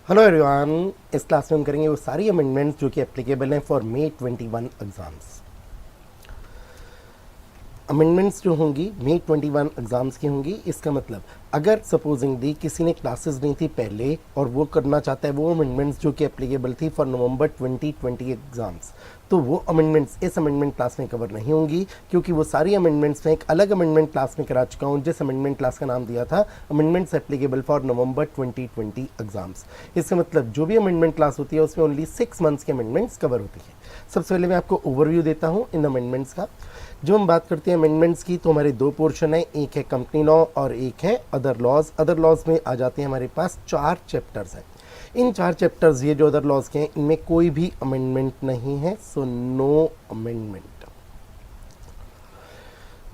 Hello everyone. इस class में हम करेंगे वो सारी अमेंडमेंट्स जो कि एप्लीकेबल हैं फॉर May 21 एग्ज़ाम्स। अमेंडमेंट्स जो होंगी May 21 एग्ज़ाम्स की होंगी। इसका मतलब अगर सपोजिंगली किसी ने क्लासेस नहीं थी पहले और वो करना चाहता है वो अमेंडमेंट्स जो कि एप्लीकेबल थी फॉर नवंबर 2020 एग्ज़ाम्स, तो वो अमेंडमेंट्स इस अमेंडमेंट क्लास में कवर नहीं होंगी, क्योंकि वो सारी अमेंडमेंट्स मैं एक अलग अमेंडमेंट क्लास में करा चुका हूँ, जिस अमेंडमेंट क्लास का नाम दिया था amendments applicable for November 2020 exams. इसका मतलब जो भी अमेंडमेंट क्लास होती है उसमें ओनली 6 मंथ्स के अमेंडमेंट्स कवर होती है। सबसे पहले मैं आपको ओवरव्यू देता हूँ इन अमेंडमेंट्स का। जो हम बात करते हैं अमेंडमेंट्स की, तो हमारे दो पोर्शन है, एक है कंपनी लॉ और एक है अदर लॉज। अदर लॉज में आ जाते हैं हमारे पास 4 चैप्टर्स हैं। इन 4 चैप्टर्स ये जो अदर लॉज के हैं इनमें कोई भी अमेंडमेंट नहीं है, सो नो अमेंडमेंट।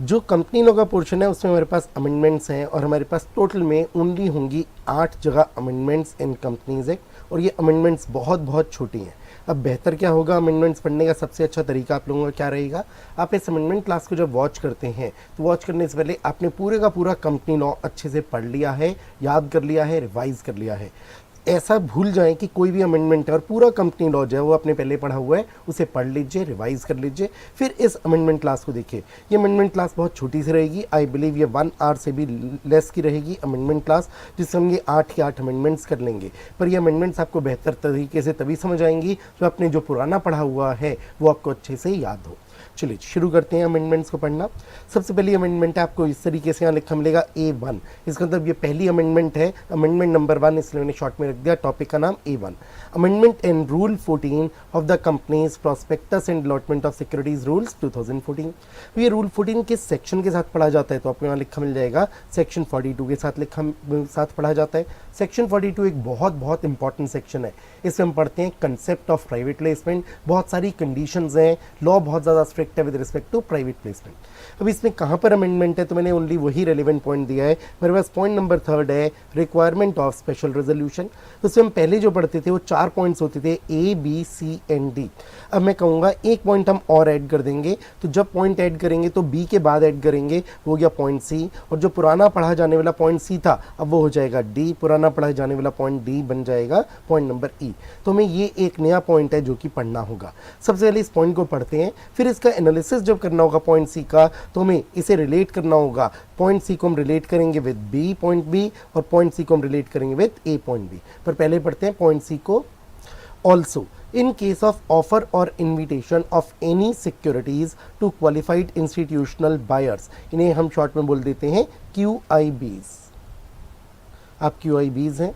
जो कंपनी लॉ का पोर्शन है उसमें हमारे पास अमेंडमेंट्स हैं और हमारे पास टोटल में ओनली होंगी 8 जगह अमेंडमेंट्स इन कंपनीज एक्ट, और ये अमेंडमेंट्स बहुत बहुत छोटी हैं। अब बेहतर क्या होगा, अमेंडमेंट्स पढ़ने का सबसे अच्छा तरीका आप लोगों का क्या रहेगा, आप इस अमेंडमेंट क्लास को जब वॉच करते हैं तो वॉच करने से पहले आपने पूरे का पूरा कंपनी लॉ अच्छे से पढ़ लिया है, याद कर लिया है, रिवाइज कर लिया है। ऐसा भूल जाएं कि कोई भी अमेंडमेंट है और पूरा कंपनी लॉ जो है वो आपने पहले पढ़ा हुआ है, उसे पढ़ लीजिए, रिवाइज कर लीजिए, फिर इस अमेंडमेंट क्लास को देखिए। ये अमेंडमेंट क्लास बहुत छोटी सी रहेगी, आई बिलीव ये 1 आवर से भी लेस की रहेगी अमेंडमेंट क्लास, जिससे हम ये 8 के 8 अमेंडमेंट्स कर लेंगे। पर ये अमेंडमेंट्स आपको बेहतर तरीके से तभी समझ आएंगी जो आपने जो पुराना पढ़ा हुआ है वो आपको अच्छे से याद हो। चलिए शुरू करते हैं अमेंडमेंट्स को पढ़ना। सबसे पहली अमेंडमेंट है, आपको इस तरीके से यहाँ लिखा मिलेगा A1। इसका मतलब ये पहली अमेंडमेंट है, अमेंडमेंट नंबर 1, इसलिए मैंने शॉर्ट में रख दिया, टॉपिक का नाम A1। Amendment in rule 14 of the companies prospectus and allotment of securities rules 2014। ये रूल 14 किस सेक्शन के साथ पढ़ा जाता है, तो आपको यहाँ लिखा मिल जाएगा सेक्शन 42 के साथ पढ़ा जाता है। सेक्शन 42 एक बहुत बहुत इंपॉर्टेंट सेक्शन है। इसमें हम पढ़ते हैं कंसेप्ट ऑफ प्राइवेट प्लेसमेंट, बहुत सारी कंडीशंस हैं, लॉ बहुत ज़्यादा स्ट्रिक्ट है with respect to private placement. अब इसमें कहाँ पर अमेंडमेंट है, तो मैंने ओनली वही रेलिवेंट पॉइंट दिया है। मेरे पास पॉइंट नंबर 3 है, रिक्वायरमेंट ऑफ स्पेशल रेजोल्यूशन। उसमें हम पहले जो पढ़ते थे वो 4 पॉइंट्स होते थे, A, B, C and D। अब मैं कहूँगा एक पॉइंट हम और ऐड कर देंगे, तो जब पॉइंट ऐड करेंगे तो B के बाद ऐड करेंगे, वो हो गया पॉइंट C, और जो पुराना पढ़ा जाने वाला पॉइंट C था अब वो हो जाएगा D, पुराना पढ़ा जाने वाला पॉइंट D बन जाएगा पॉइंट नंबर E। तो हमें ये एक नया पॉइंट है जो कि पढ़ना होगा। सबसे पहले इस पॉइंट को पढ़ते हैं, फिर इसका एनालिसिस जब करना होगा पॉइंट C का, तो हमें इसे रिलेट करना होगा। पॉइंट C को हम रिलेट करेंगे विद B पॉइंट B, और पॉइंट C को हम रिलेट करेंगे विद A पॉइंट B। पर पहले पढ़ते हैं पॉइंट C को। Also in case of offer or invitation of any securities to qualified institutional buyers, इन्हें हम शॉर्ट में बोल देते हैं QIBs। आप QIBs हैं।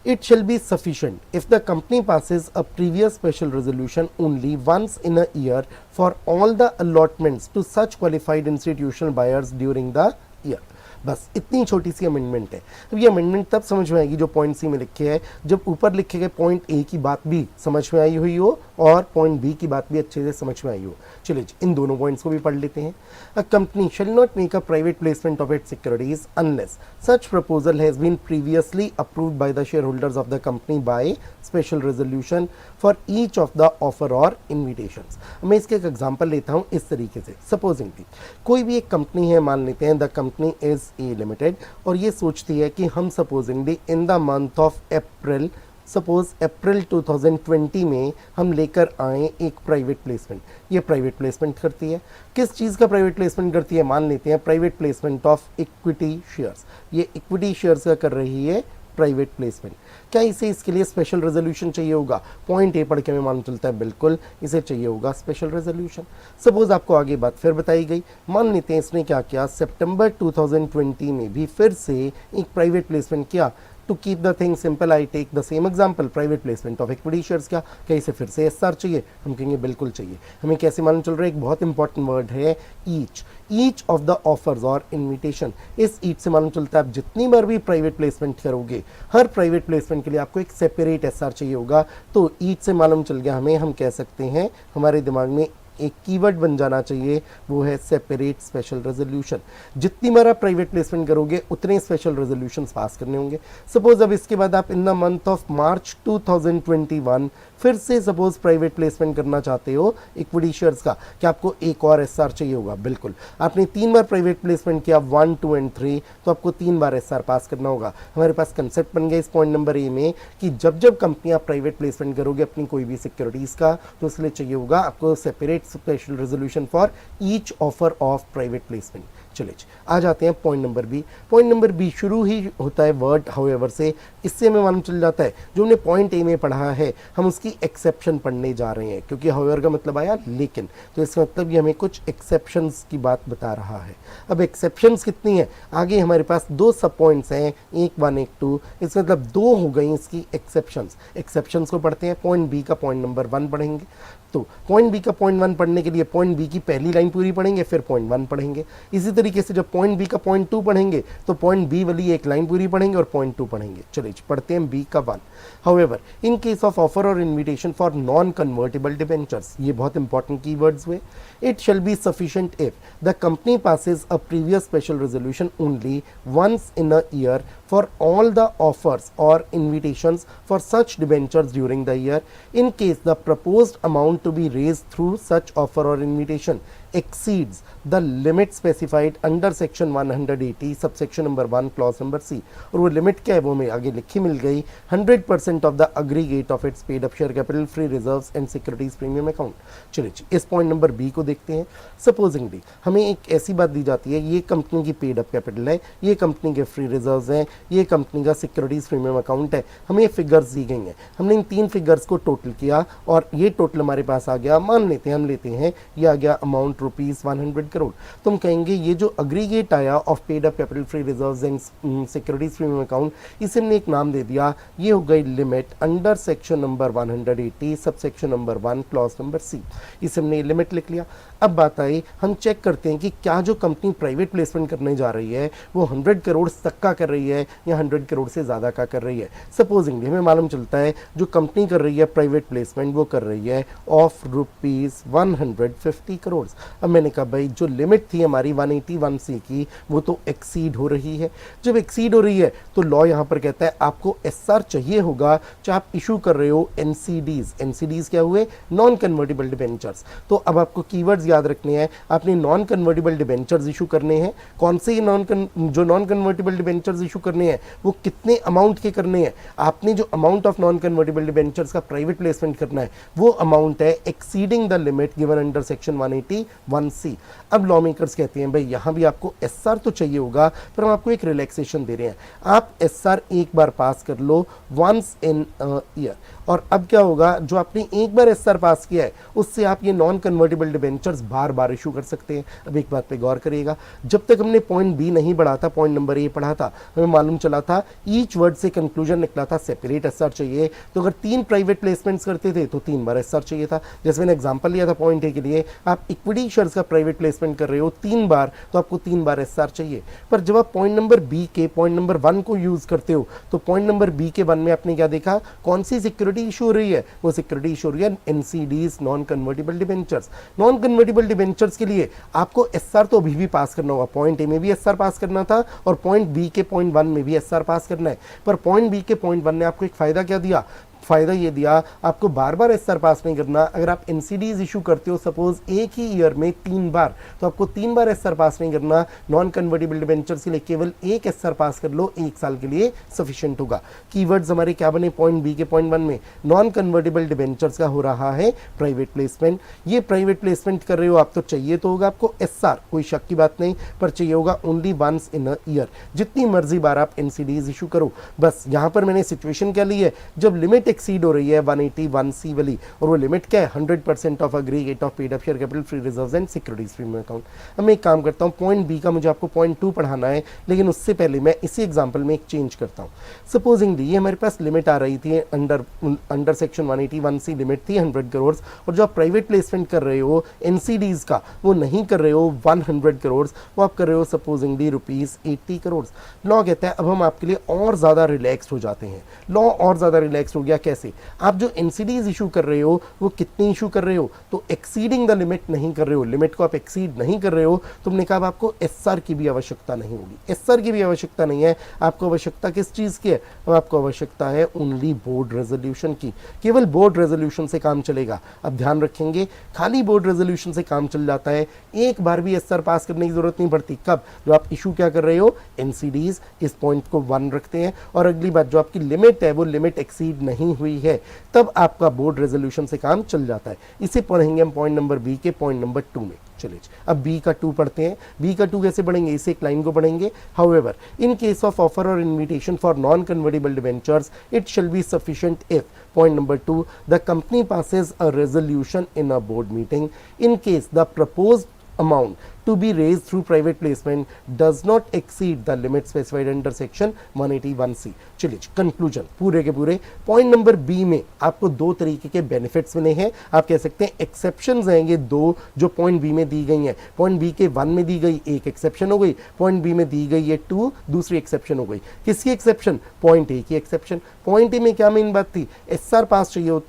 It shall be sufficient if the company passes a previous special resolution only once in a year for all the allotments to such qualified institutional buyers during the year। बस इतनी छोटी सी amendment है। अब ये amendment तब समझ में आएगी जो पॉइंट C में लिखे है, जब ऊपर लिखे गए पॉइंट A की बात भी समझ में आई हुई हो और पॉइंट B की बात भी अच्छे से समझ में आई हो। चलिए इन दोनों पॉइंट्स को भी पढ़ लेते हैं। A company shall not make a private placement of its securities unless such proposal has been previously approved by the share holders of the company by special resolution for each of the offer or invitations. मैं इसके एक example लेता हूँ इस तरीके से। Supposedly कोई भी एक कंपनी है, मान लेते हैं the company is a limited, और ये सोचती है कि हम supposingly in the month of April, suppose April 2020 में हम लेकर आए एक प्राइवेट प्लेसमेंट। ये प्राइवेट प्लेसमेंट करती है, किस चीज़ का प्राइवेट प्लेसमेंट करती है, मान लेते हैं private placement of equity shares. ये इक्विटी शेयर्स का कर रही है प्राइवेट प्लेसमेंट। क्या इसे इसके लिए स्पेशल रेजोल्यूशन चाहिए होगा? पॉइंट A पढ़ के हमें मालूम चलता है बिल्कुल इसे चाहिए होगा स्पेशल रेजोल्यूशन। सपोज आपको आगे बात फिर बताई गई, मान लेते हैं इसने क्या किया, सितंबर 2020 में भी फिर से एक प्राइवेट प्लेसमेंट किया। To keep the thing simple I take the same example, private placement of equity shares. क्या इसे फिर से SR चाहिए? हम कहेंगे बिल्कुल चाहिए। हमें कैसे मालूम चल रहा है? एक बहुत इंपॉर्टेंट वर्ड है ईच ऑफ द ऑफर्स और इन्विटेशन। इस ईच से मालूम चलता है आप जितनी बार भी प्राइवेट प्लेसमेंट करोगे, हर प्राइवेट प्लेसमेंट के लिए आपको एक सेपरेट SR चाहिए होगा। तो ईच से मालूम चल गया हमें, हम कह सकते हैं हमारे दिमाग में एक कीवर्ड बन जाना चाहिए, वो है सेपरेट स्पेशल रेजोल्यूशन। जितनी बार आप प्राइवेट प्लेसमेंट करोगे उतने स्पेशल रेजोल्यूशंस पास करने होंगे। सपोज अब इसके बाद आप इन द मंथ ऑफ मार्च 2021 फिर से सपोज प्राइवेट प्लेसमेंट करना चाहते हो इक्विटी शेयर्स का, कि आपको एक और एसआर चाहिए होगा, बिल्कुल आपने 3 बार प्राइवेट प्लेसमेंट किया 1, 2 एंड 3, तो आपको 3 बार एसआर पास करना होगा। हमारे पास कंसेप्ट बन गया इस पॉइंट नंबर ए में कि जब जब कंपनियां प्राइवेट प्लेसमेंट करोगे अपनी कोई भी सिक्योरिटीज का, तो इसलिए चाहिए होगा आपको separate special resolution for each offer of private placement. चलिए आ जाते हैं point number B. Point number B शुरू ही होता है वर्ड हाउएवर से, इससे हमें मालूम चल जाता है जो हमने पॉइंट ए में पढ़ा है हम उसकी एक्सेप्शन पढ़ने जा रहे हैं, क्योंकि हाउएवर का मतलब आया लेकिन, तो इसका मतलब ये हमें कुछ एक्सेप्शंस की बात बता रहा है। अब एक्सेप्शंस कितनी है, आगे हमारे पास 2 सब पॉइंट्स हैं, एक 1 एक 2, इसका मतलब 2 हो गई इसकी एक्सेप्शंस। एक्सेप्शंस को पढ़ते हैं, पॉइंट बी का पॉइंट नंबर 1 पढ़ेंगे। तो पॉइंट बी का पॉइंट 1 पढ़ने के लिए पॉइंट बी की पहली लाइन पूरी पढ़ेंगे, फिर पॉइंट 1 पढ़ेंगे। इसी तरीके से जब पॉइंट बी का पॉइंट 2 पढ़ेंगे तो पॉइंट बी वाली एक लाइन पूरी पढ़ेंगे और पॉइंट 2 पढ़ेंगे। चलिए पढ़ते हैं बी का 1। However in case of offer और invitation for non convertible debentures, ये बहुत इंपॉर्टेंट कीवर्ड्स हुए। It shall be sufficient if the company passes a previous special resolution only once in a year for all the offers or invitations for such debentures during the year, in case the proposed amount to be raised through such offer or invitation exceeds the limit specified under section 180 subsection number 1 clause number C। और वो limit क्या है वो हमें आगे लिखी मिल गई, 100% of the aggregate of its paid up share capital, free reserves and securities premium account। चलिए इस पॉइंट नंबर बी को देखते हैं। सपोजिंगली हमें एक ऐसी बात दी जाती है, ये कंपनी की पेड अप कैपिटल है, ये कंपनी के फ्री रिजर्व्स हैं, ये कंपनी का सिक्योरिटीज प्रीमियम अकाउंट है, हमें ये फिगर्स दी गई हैं। हमने इन 3 फिगर्स को टोटल किया और ये टोटल हमारे पास आ गया, मान लेते हैं हम लेते हैं ये आ गया अमाउंट ₹100 करोड़। तुम कहेंगे ये जो अग्रीगेट आया of paid up capital, free reserves and securities premium account, इसे हमने एक नाम दे दिया, ये हो गई limit under section number 180 sub section number 1 clause number C. इसे हमने लिमिट लिख लिया। अब बात आई, हम चेक करते हैं कि क्या जो कंपनी प्राइवेट प्लेसमेंट करने जा रही है वो 100 करोड़ तक का कर रही है या 100 करोड़ से ज़्यादा का कर रही है। सपोजिंगली हमें मालूम चलता है जो कंपनी कर रही है प्राइवेट प्लेसमेंट वो कर रही है ऑफ ₹150 करोड़। अब मैंने कहा भाई जो लिमिट थी हमारी 181C की वो तो एक्सीड हो रही है। जब एक्सीड हो रही है तो लॉ यहाँ पर कहता है आपको एसआर चाहिए होगा, चाहे आप इशू कर रहे हो एनसीडीज। एनसीडीज क्या हुए, नॉन कन्वर्टिबल डिबेंचर्स। तो अब आपको कीवर्ड्स याद रखने हैं, आपने नॉन कन्वर्टिबल डिबेंचर्स इशू करने हैं। कौन से जो नॉन कन्वर्टिबल डिबेंचर्स इशू करने हैं वो कितने अमाउंट के करने हैं। आपने जो amount of non convertible debentures का प्राइवेट प्लेसमेंट करना है वो अमाउंट है exceeding the limit given under section 181C। अब लॉ मेकर्स कहते हैं भाई यहाँ भी आपको एसआर तो चाहिए होगा, पर हम आपको एक रिलैक्सेशन दे रहे हैं, आप एसआर एक बार पास कर लो वंस इन ईयर। और अब क्या होगा, जो आपने एक बार एसआर पास किया है उससे आप ये नॉन कन्वर्टिबल डिबेंचर्स बार बार इशू कर सकते हैं। अब एक बात पे गौर करिएगा, जब तक हमने पॉइंट बी नहीं पढ़ा था, पॉइंट नंबर ए पढ़ा था, हमें मालूम चला था ईच वर्ड से कंक्लूजन निकला था सेपरेट एसआर चाहिए। तो अगर 3 प्राइवेट प्लेसमेंट्स करते थे तो 3 बार एसआर चाहिए था। जैसे मैंने एग्जांपल लिया था पॉइंट ए के लिए, आप इक्विटी शेयर्स का प्राइवेट प्लेसमेंट कर रहे हो 3 बार, तो आपको 3 बार एसआर चाहिए। पर जब आप पॉइंट नंबर बी के पॉइंट नंबर 1 को यूज करते हो तो पॉइंट नंबर बी के 1 में आपने क्या देखा, कौन सी सिक्योरिटी इशू हो रही है, वो सिक्योरिटी इशू हो रही है NCDs, non convertible debentures. Non convertible debentures के लिए आपको एसआर तो अभी भी पास करना होगा, पॉइंट ए में भी एसआर पास करना था और पॉइंट बी के पॉइंट 1 में भी एसआर पास करना है। पर पॉइंट बी के पॉइंट 1 ने आपको एक फायदा क्या दिया, फ़ायदा ये दिया आपको बार बार एसआर पास नहीं करना। अगर आप एनसीडीज इशू करते हो सपोज एक ही ईयर में 3 बार, तो आपको 3 बार एसआर पास नहीं करना। नॉन कन्वर्टिबल डिबेंचर्स के लिए केवल एक एसआर पास कर लो, 1 साल के लिए सफिशिएंट होगा। कीवर्ड्स हमारे क्या बने पॉइंट बी के पॉइंट 1 में, नॉन कन्वर्टिबल डिबेंचर्स का हो रहा है प्राइवेट प्लेसमेंट। ये प्राइवेट प्लेसमेंट कर रहे हो आप तो चाहिए तो होगा आपको एसआर, कोई शक की बात नहीं, पर चाहिए होगा only once in a year. जितनी मर्जी बार आप एनसीडीज इशू करो। बस यहाँ पर मैंने सिचुएशन क्या ली है, जब लिमिट एक्सीड हो रही है 181C वाली, और वो लिमिट क्या है 100% of aggregate of paid up share capital, free reserves and securities premium account. अब मैं एक काम करता हूँ, पॉइंट बी का मुझे आपको पॉइंट 2 पढ़ाना है, लेकिन उससे पहले मैं इसी एग्जांपल में एक चेंज करता हूँ। सपोजिंगली ये हमारे पास लिमिट आ रही थी अंडर सेक्शन 181C लिमिट थी 100 करोड़, और जो आप प्राइवेट प्लेसमेंट कर रहे हो एनसीडीज का वो नहीं कर रहे हो 100 करोड़, वो आप कर रहे हो सपोजिंगली ₹80 करोड़। लॉ कहता है अब हम आपके लिए और ज़्यादा रिलैक्स हो जाते हैं। लॉ और ज़्यादा रिलैक्स हो गया, कैसे, आप जो एनसीडीज इशू कर रहे हो वो कितनी इशू कर रहे हो, तो एक्सीडिंग द लिमिट नहीं कर रहे हो, लिमिट को आप एक्सीड नहीं कर रहे हो, तुमने कहा आपको एसआर की भी आवश्यकता नहीं होगी, एसआर की भी आवश्यकता नहीं है, आपको आवश्यकता किस चीज़ की है, अब आपको आवश्यकता है ओनली बोर्ड रेजोल्यूशन की, केवल बोर्ड रेजोल्यूशन से काम चलेगा। अब ध्यान रखेंगे खाली बोर्ड रेजोल्यूशन से काम चल जाता है, एक बार भी एसआर पास करने की जरूरत नहीं पड़ती। कब, जो आप इशू क्या कर रहे हो, एनसीडीज, इस पॉइंट को 1 रखते हैं, और अगली बात जो आपकी लिमिट है वो लिमिट एक्सीड नहीं हुई है, तब आपका बोर्ड रेजोल्यूशन से काम चल जाता है। इसे पढ़ेंगे हम पॉइंट नंबर बी के पॉइंट नंबर 2 में। चलिए अब बी का 2 पढ़ते हैं। बी का 2 कैसे पढ़ेंगे, इसे एक लाइन को पढ़ेंगे। However in case of offer और invitation for non convertible debentures it shall be sufficient if point number 2 the company passes a resolution in a board meeting in case the proposed amount to be raised through private placement does not exceed the limit specified under section 181C। चलिए conclusion पूरे के पूरे point number B में आपको 2 तरीके के benefits मिले हैं। आप कह सकते हैं एक्सेप्शंस हैं ये 2 जो पॉइंट बी में दी गई हैं। पॉइंट बी के 1 में दी गई एक एक्सेप्शन हो गई, पॉइंट बी में दी गई ये 2 दूसरी एक्सेप्शन हो गई। किसकी एक्सेप्शन, पॉइंट ए की एक्सेप्शन। पॉइंट ए में क्या मेन बात थी, एसआर पास चाहिए,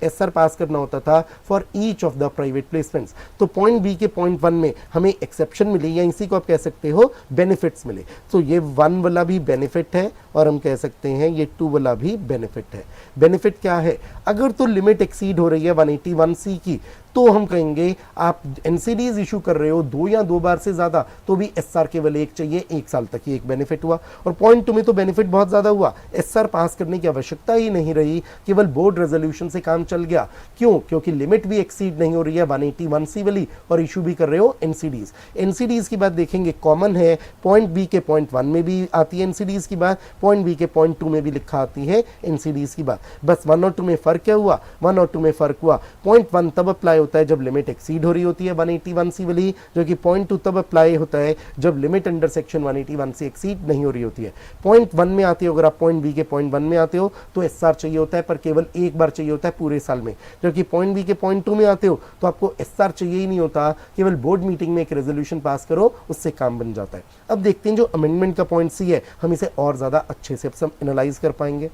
एसआर पास करना होता था for each of the private placements. तो पॉइंट बी के पॉइंट 1 में हमें एक्सेप्शन मिली, या इसी को आप कह सकते हो बेनिफिट्स मिले। तो ये 1 वाला भी बेनिफिट है और हम कह सकते हैं ये 2 वाला भी बेनिफिट है। बेनिफिट क्या है, अगर तो लिमिट एक्सीड हो रही है 181C की, तो हम कहेंगे आप एनसीडीज इशू कर रहे हो 2 या 2 बार से ज्यादा, तो भी एसआर केवल 1 चाहिए, 1 साल तक, ये एक बेनिफिट हुआ। और पॉइंट 2 में तो बेनिफिट बहुत ज्यादा हुआ, एसआर पास करने की आवश्यकता ही नहीं रही, केवल बोर्ड रेजोल्यूशन से काम चल गया। क्यों, क्योंकि लिमिट भी एक्सीड नहीं हो रही है 181C वाली, और इशू भी कर रहे हो एनसीडीज। एनसीडीज की बात देखेंगे कॉमन है, पॉइंट बी के पॉइंट 1 में भी आती है एनसीडीज की बात, पॉइंट बी के पॉइंट 2 में भी लिखा आती है एनसीडीज की बात। बस 1 और 2 में फर्क क्या हुआ, 1 और 2 में फर्क हुआ, पॉइंट 1 तब अप्लाई होता है जब लिमिट एक्सीड हो रही होती है 181C वाली, जो कि पॉइंट 2 तब अप्लाई होता है जब limit under section 181C exceed नहीं हो रही होती है। पॉइंट 1 में आते हो, अगर आप पॉइंट बी के पॉइंट 1 में आते हो तो एसआर चाहिए होता है, पर केवल एक बार चाहिए होता है पूरे साल में। जबकि पॉइंट बी के पॉइंट 2 में आते हो तो आपको एसआर चाहिए ही नहीं होता, केवल बोर्ड मीटिंग में एक रेजोल्यूशन पास करो, उससे काम बन जाता है। अब देखते हैं जो अमेंडमेंट का पॉइंट सी है, हम इसे और ज्यादा अच्छे से एनालाइज कर पाएंगे।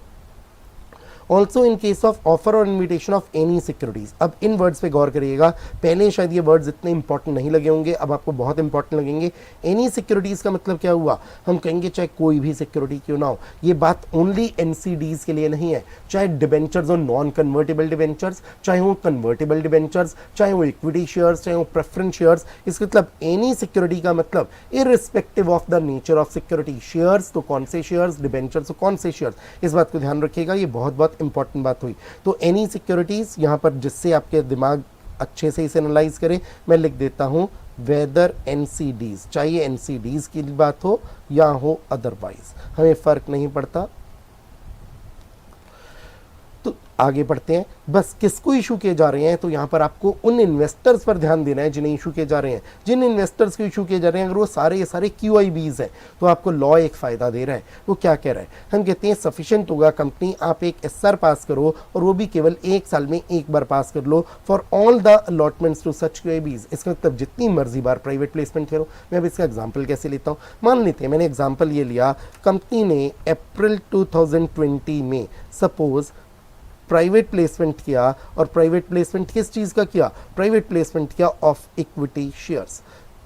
Also in case of offer और इन्विटेशन ऑफ एनी सिक्योरिटीज। अब इन वर्ड्स पे गौर करिएगा, पहले शायद ये वर्ड्स इतने इंपॉर्टेंट नहीं लगे होंगे, अब आपको बहुत इंपॉर्टेंट लगेंगे। एनी सिक्योरिटीज का मतलब क्या हुआ, हम कहेंगे चाहे कोई भी सिक्योरिटी क्यों ना हो। ये बात ओनली एनसीडीज के लिए नहीं है, चाहे डिबेंचर्स और नॉन कन्वर्टेबल डिबेंचर्स, चाहे वो कन्वर्टेबल डिबेंचर्स, चाहे वो इक्विटी शेयर्स, चाहे वो प्रेफरेंस शेयर्स। इसका मतलब एनी सिक्योरिटी का मतलब irrespective of the nature of security. Shares तो कौन से शेयर्स, डिबेंचर्स तो कौन से शेयर्स, इस बात को ध्यान रखिएगा, ये बहुत इंपॉर्टेंट बात हुई। तो एनी सिक्योरिटीज यहां पर, जिससे आपके दिमाग अच्छे से इसे एनालाइज करे, मैं लिख देता हूं वेदर एनसीडीज, चाहे एनसीडीज की बात हो या हो अदरवाइज, हमें फर्क नहीं पड़ता। तो आगे बढ़ते हैं, बस किसको इशू किए जा रहे हैं, तो यहां पर आपको उन इन्वेस्टर्स पर ध्यान देना है जिन्हें इशू किए जा रहे हैं। जिन इन्वेस्टर्स को इशू किए जा रहे हैं अगर वो सारे QIBs हैं, तो आपको लॉ एक फायदा दे रहा है। वो क्या कह रहा है, हम कहते हैं सफिशिएंट होगा कंपनी आप एक एसआर पास करो, और वो भी केवल 1 साल में एक बार पास कर लो, for all the allotments to such QIBs। इसका मतलब जितनी मर्जी बार प्राइवेट प्लेसमेंट करो। मैं अब इसका एग्जाम्पल कैसे लेता हूँ, मान लेते हैं मैंने एग्जाम्पल ये लिया, कंपनी ने अप्रैल 2020 में सपोज प्राइवेट प्लेसमेंट किया, और प्राइवेट प्लेसमेंट किस चीज़ का किया, प्राइवेट प्लेसमेंट किया ऑफ इक्विटी शेयर्स।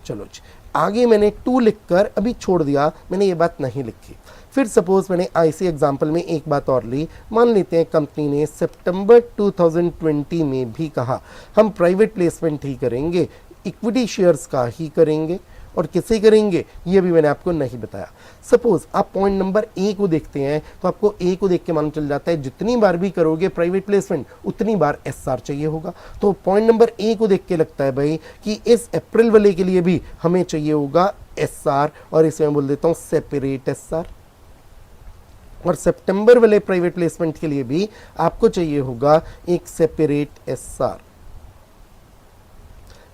चलो जी, आगे मैंने 2 लिखकर अभी छोड़ दिया, मैंने ये बात नहीं लिखी। फिर सपोज मैंने IC एग्जाम्पल में एक बात और ली, मान लेते हैं कंपनी ने सितंबर 2020 में भी कहा हम प्राइवेट प्लेसमेंट ही करेंगे, इक्विटी शेयर्स का ही करेंगे, और किसे करेंगे ये भी मैंने आपको नहीं बताया। सपोज आप पॉइंट नंबर ए को देखते हैं, तो आपको ए को देख के मालूम चल जाता है जितनी बार भी करोगे प्राइवेट प्लेसमेंट उतनी बार एसआर चाहिए होगा। तो पॉइंट नंबर ए को देख के लगता है भाई कि इस अप्रैल वाले के लिए भी हमें चाहिए होगा एसआर, और इसे मैं बोल देता हूं सेपरेट एसआर। और सितंबर वाले प्राइवेट प्लेसमेंट के लिए भी आपको चाहिए होगा एक सेपरेट एसआर।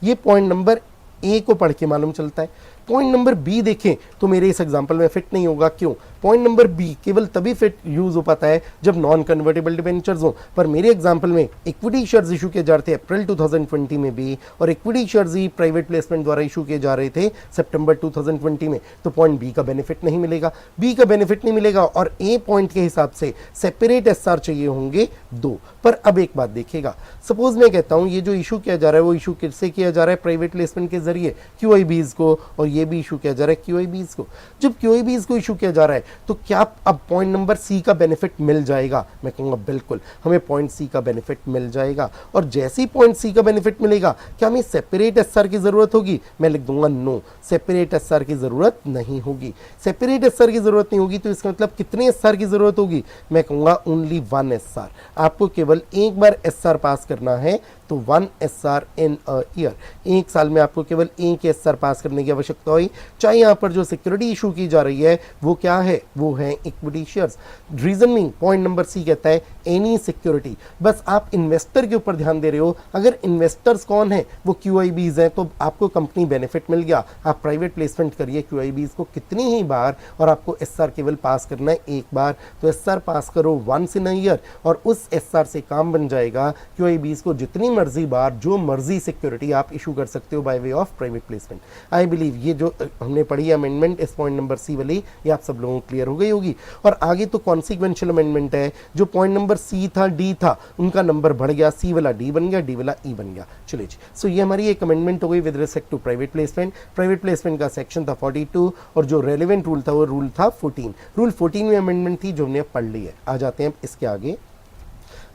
ये पॉइंट नंबर ए को पढ़ के मालूम चलता है। पॉइंट नंबर बी देखें तो मेरे इस एग्जांपल में फिट नहीं होगा, क्यों, पॉइंट नंबर बी केवल तभी फिट यूज हो पाता है जब नॉन कन्वर्टेबल डिबेंचर्स हो। पर मेरे एग्जांपल में इक्विटी शेयर्स इशू किए जा रहे थे अप्रैल 2020 में भी, और इक्विटी शेयर्स ही प्राइवेट प्लेसमेंट द्वारा इशू किए जा रहे थे सितंबर 2020 में, तो पॉइंट बी का बेनिफिट नहीं मिलेगा, बी का बेनिफिट नहीं मिलेगा। और ए पॉइंट के हिसाब से सेपरेट एसआर चाहिए होंगे 2। पर अब एक बात देखिएगा, सपोज मैं कहता हूं ये जो इशू किया जा रहा है वो इशू किससे किया जा रहा है, प्राइवेट प्लेसमेंट के जरिए क्यूआईबीज को, और ये भी इशू किया जा रहा है क्यूआईबीज को। जब क्यूआईबीज को इशू किया जा रहा है तो क्या अब पॉइंट नंबर सी का बेनिफिट मिल जाएगा? मैं कहूंगा बिल्कुल हमें पॉइंट सी का बेनिफिट मिल जाएगा। और जैसे ही पॉइंट सी का बेनिफिट मिलेगा क्या हमें सेपरेट एसआर की जरूरत होगी? मैं लिख दूंगा नो, सेपरेट एसआर की जरूरत नहीं होगी। सेपरेट एसआर की जरूरत नहीं होगी तो इसका मतलब कितने एसआर की जरूरत होगी? मैं कहूंगा ओनली 1 एसआर। आपको केवल एक बार एसआर पास करना है, तो 1 एसआर इन अ ईयर, एक साल में आपको केवल एक एसआर पास करने की आवश्यकता हुई। चाहे यहाँ पर जो सिक्योरिटी इशू की जा रही है वो क्या है, वो है equity shares. Reasoning point number C कहता है एनी सिक्योरिटी। बस आप इन्वेस्टर के ऊपर ध्यान दे रहे हो, अगर इन्वेस्टर्स कौन है, वो क्यूआईबीज हैं, तो आपको कंपनी बेनिफिट मिल गया। आप प्राइवेट प्लेसमेंट करिए क्यूआईबीज को कितनी ही बार, और आपको एसआर केवल पास करना है एक बार, तो एसआर पास करो 1 इन अ ईयर, और उस एसआर से काम बन जाएगा क्यूआईबीज को जितनी मर्जी बार जो मर्जी सिक्योरिटी आप इशू कर सकते हो bye way of private placement. I believe ये जो हमने पढ़ी अमेंडमेंट इस पॉइंट नंबर सी वाली, ये आप सब लोगों को क्लियर हो गई होगी। और आगे तो कॉन्सिक्वेंशियल अमेंडमेंट है, जो पॉइंट नंबर सी था डी था उनका नंबर बढ़ गया, सी वाला डी बन गया, डी वाला ई बन गया। चलिए जी, सो ये हमारी एक अमेंडमेंट हो गई with respect to private placement. Private placement का सेक्शन था 42 और जो रेलिवेंट रूल था वो रूल था 14। रूल 14 में अमेंडमेंट थी जो हमने पढ़ ली है। आ जाते हैं इसके आगे,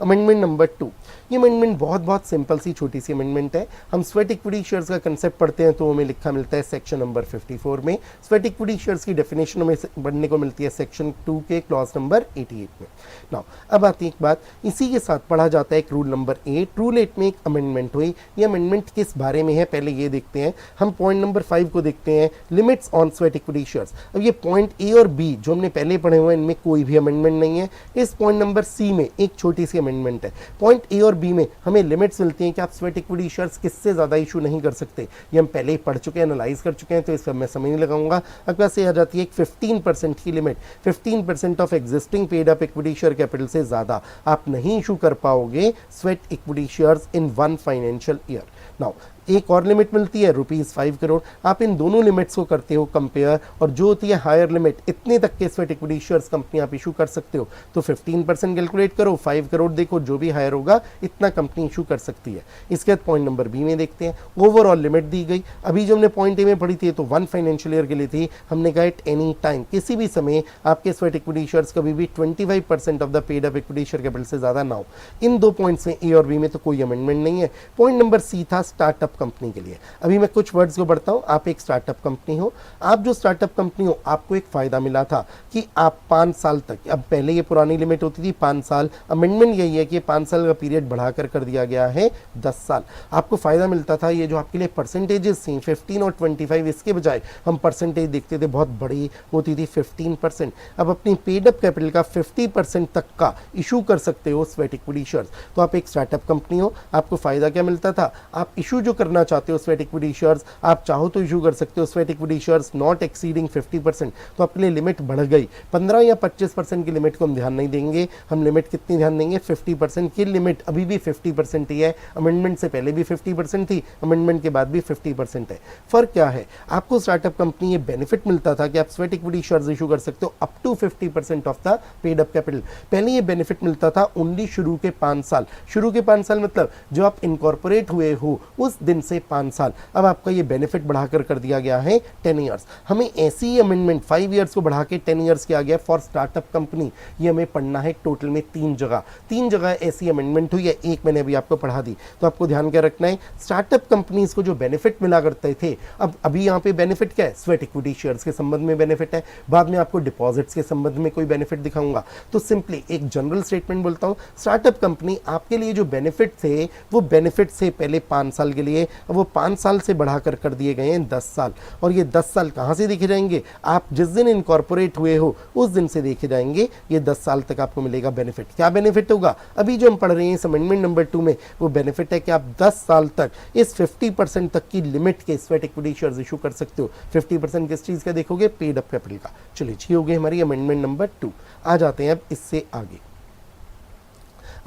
अमेंडमेंट नंबर 2। ये अमेंडमेंट बहुत सिंपल सी छोटी सी अमेंडमेंट है। हम स्वेट इक्विटी शेयर्स का कंसेप्ट पढ़ते हैं तो हमें लिखा मिलता है सेक्शन नंबर 54 में। स्वेट इक्विटी शेयर्स की डेफिनेशन हमें पढ़ने को मिलती है सेक्शन 2 के क्लॉज नंबर 88 में। नाउ अब आती है एक बात, इसी के साथ पढ़ा जाता है एक रूल नंबर 8। रूल 8 में एक अमेंडमेंट हुई। ये अमेंडमेंट किस बारे में है पहले ये देखते हैं। हम पॉइंट नंबर 5 को देखते हैं, limits on sweat equity shares. अब ये पॉइंट ए और बी जो हमने पहले पढ़े हुए हैं इनमें कोई भी अमेंडमेंट नहीं है। इस पॉइंट नंबर सी में एक छोटी सी अमेंडमेंट है। पॉइंट ए और बी में हमें लिमिट्स मिलती हैं कि आप स्वेट इक्विटी शेयर्स किससे ज्यादा इशू नहीं कर सकते। ये हम पहले ही पढ़ चुके हैं, एनालाइज कर चुके हैं, तो इस पर मैं समय नहीं लगाऊंगा। आपके पास ये आ जाती है एक 15% की limit. 15% of existing paid up equity share capital से ज्यादा आप नहीं इशू कर पाओगे sweat equity shares in 1 financial year. Now एक और लिमिट मिलती है ₹5 करोड़। आप इन दोनों लिमिट्स को करते हो कंपेयर, और जो होती है हायर लिमिट, इतने तक के स्वेट इक्विटी शेयर्स कंपनी आप इशू कर सकते हो। तो 15% कैलकुलेट करो, 5 करोड़ देखो, जो भी हायर होगा इतना कंपनी इशू कर सकती है। इसके बाद पॉइंट नंबर बी में देखते हैं, ओवरऑल लिमिट दी गई। अभी जो हमने पॉइंट ए में पढ़ी थी तो 1 फाइनेंशियल ईयर के लिए थी। हमने कहा एट एनी टाइम, किसी भी समय आपके स्वेट इक्विटी शेयर्स कभी भी 25% of the paid up equity share capital से ज्यादा ना हो। इन दो पॉइंट्स में ए और बी में तो कोई अमेंडमेंट नहीं है। पॉइंट नंबर सी था स्टार्टअप कंपनी के लिए। अभी मैं कुछ वर्ड्स को बढ़ता हूं। आप एक स्टार्टअप कंपनी हो, आप जो स्टार्टअप कंपनी हो आपको एक फायदा मिला था कि आप 5 साल तक, अब पहले ये पुरानी लिमिट होती थी 5 साल, अमेंडमेंट यही है कि 5 साल का पीरियड बढ़ाकर कर दिया गया है 10 साल। आपको फायदा मिलता था, ये जो आपके लिए परसेंटेजेस थी 15 और 25, इसके बजाय हम परसेंटेज देखते थे बहुत बड़ी होती थी 15%। अब अपनी पेड अप कैपिटल का 50% तक का इशू कर सकते हो स्वेट इक्विटी शेयर्स। तो आप एक स्टार्टअप कंपनी हो, आपको फायदा क्या मिलता था, आप इशू जो करना चाहते हो स्वेट इक्विटी शेयर्स, आप चाहो तो इशू कर सकते हो sweat equity shares not exceeding 50%। तो आपके लिए लिमिट बढ़ गई। 15 या 25% की लिमिट को हम ध्यान नहीं देंगे, हम लिमिट कितनी ध्यान देंगे, 50% की लिमिट। अभी भी 50% ही है, अमेंडमेंट से पहले भी 50% थी, अमेंडमेंट के बाद भी 50% है। फर्क क्या है, आपको स्टार्टअप कंपनी ये बेनिफिट मिलता था कि आप स्वेट इक्विटी शेयर्स इशू कर सकते हो up to 50% of the paid up capital. पहले ये बेनिफिट मिलता था ओनली शुरू के 5 साल। शुरू के 5 साल मतलब जो आप इनकॉर्पोरेट हुए हो उस दिन से 5 साल। अब आपका ये बेनिफिट बढ़ाकर कर दिया गया है 10 ईयर्स। हमें ऐसी अमेंडमेंट 5 ईयर्स को बढ़ा के 10 ईयर्स किया गया फॉर स्टार्टअप कंपनी। ये हमें पढ़ना है टोटल में 3 जगह ऐसी अमेंडमेंट हुई है, एक मैंने अभी आपको पढ़ा दी। तो आपको ध्यान क्या रखना है, स्टार्टअप कंपनीज को जो बेनिफिट मिला करते थे, अब अभी यहाँ पे बेनिफिट क्या है, स्वेट इक्विटी शेयर्स के संबंध में बेनिफिट है। बाद में आपको डिपॉजिट्स के संबंध में कोई बेनिफिट दिखाऊंगा। तो सिंपली एक जनरल स्टेटमेंट बोलता हूँ, स्टार्टअप कंपनी आपके लिए जो बेनिफिट थे वो बेनिफिट से पहले 5 साल के लिए थे, अब वो 5 साल से बढ़ाकर कर दिए गए हैं 10 साल। और ये 10 साल कहाँ से देखे जाएंगे? आप जिस दिन इनकॉर्पोरेट हुए हो उस दिन से देखे जाएंगे। ये 10 साल तक आपको मिलेगा बेनिफिट। क्या बेनिफिट होगा? अभी जो हम पढ़ रहे हैं इस अमेंडमेंट नंबर 2 में, वो बेनिफिट है कि आप 10 साल तक इस 50% तक की लिमिट के स्वेट इक्विटी शेयर्स इशू कर सकते हो। 50% किस चीज़ का देखोगे? पेड अप कैपिटल का। चलिए, ये हो गई हमारी अमेंडमेंट नंबर 2। आ जाते हैं अब इससे आगे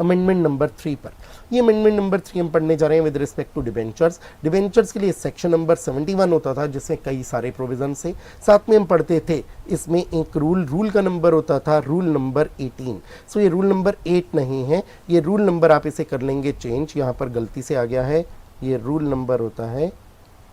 अमेंडमेंट नंबर 3 पर। ये अमेंडमेंट नंबर 3 हम पढ़ने जा रहे हैं with respect to debentures. Debentures के लिए सेक्शन नंबर 71 होता था जिसमें कई सारे प्रोविजन से, साथ में हम पढ़ते थे इसमें एक रूल का नंबर होता था, रूल नंबर 18। सो ये रूल नंबर 8 नहीं है, ये रूल नंबर आप इसे कर लेंगे चेंज, यहाँ पर गलती से आ गया है, ये रूल नंबर होता है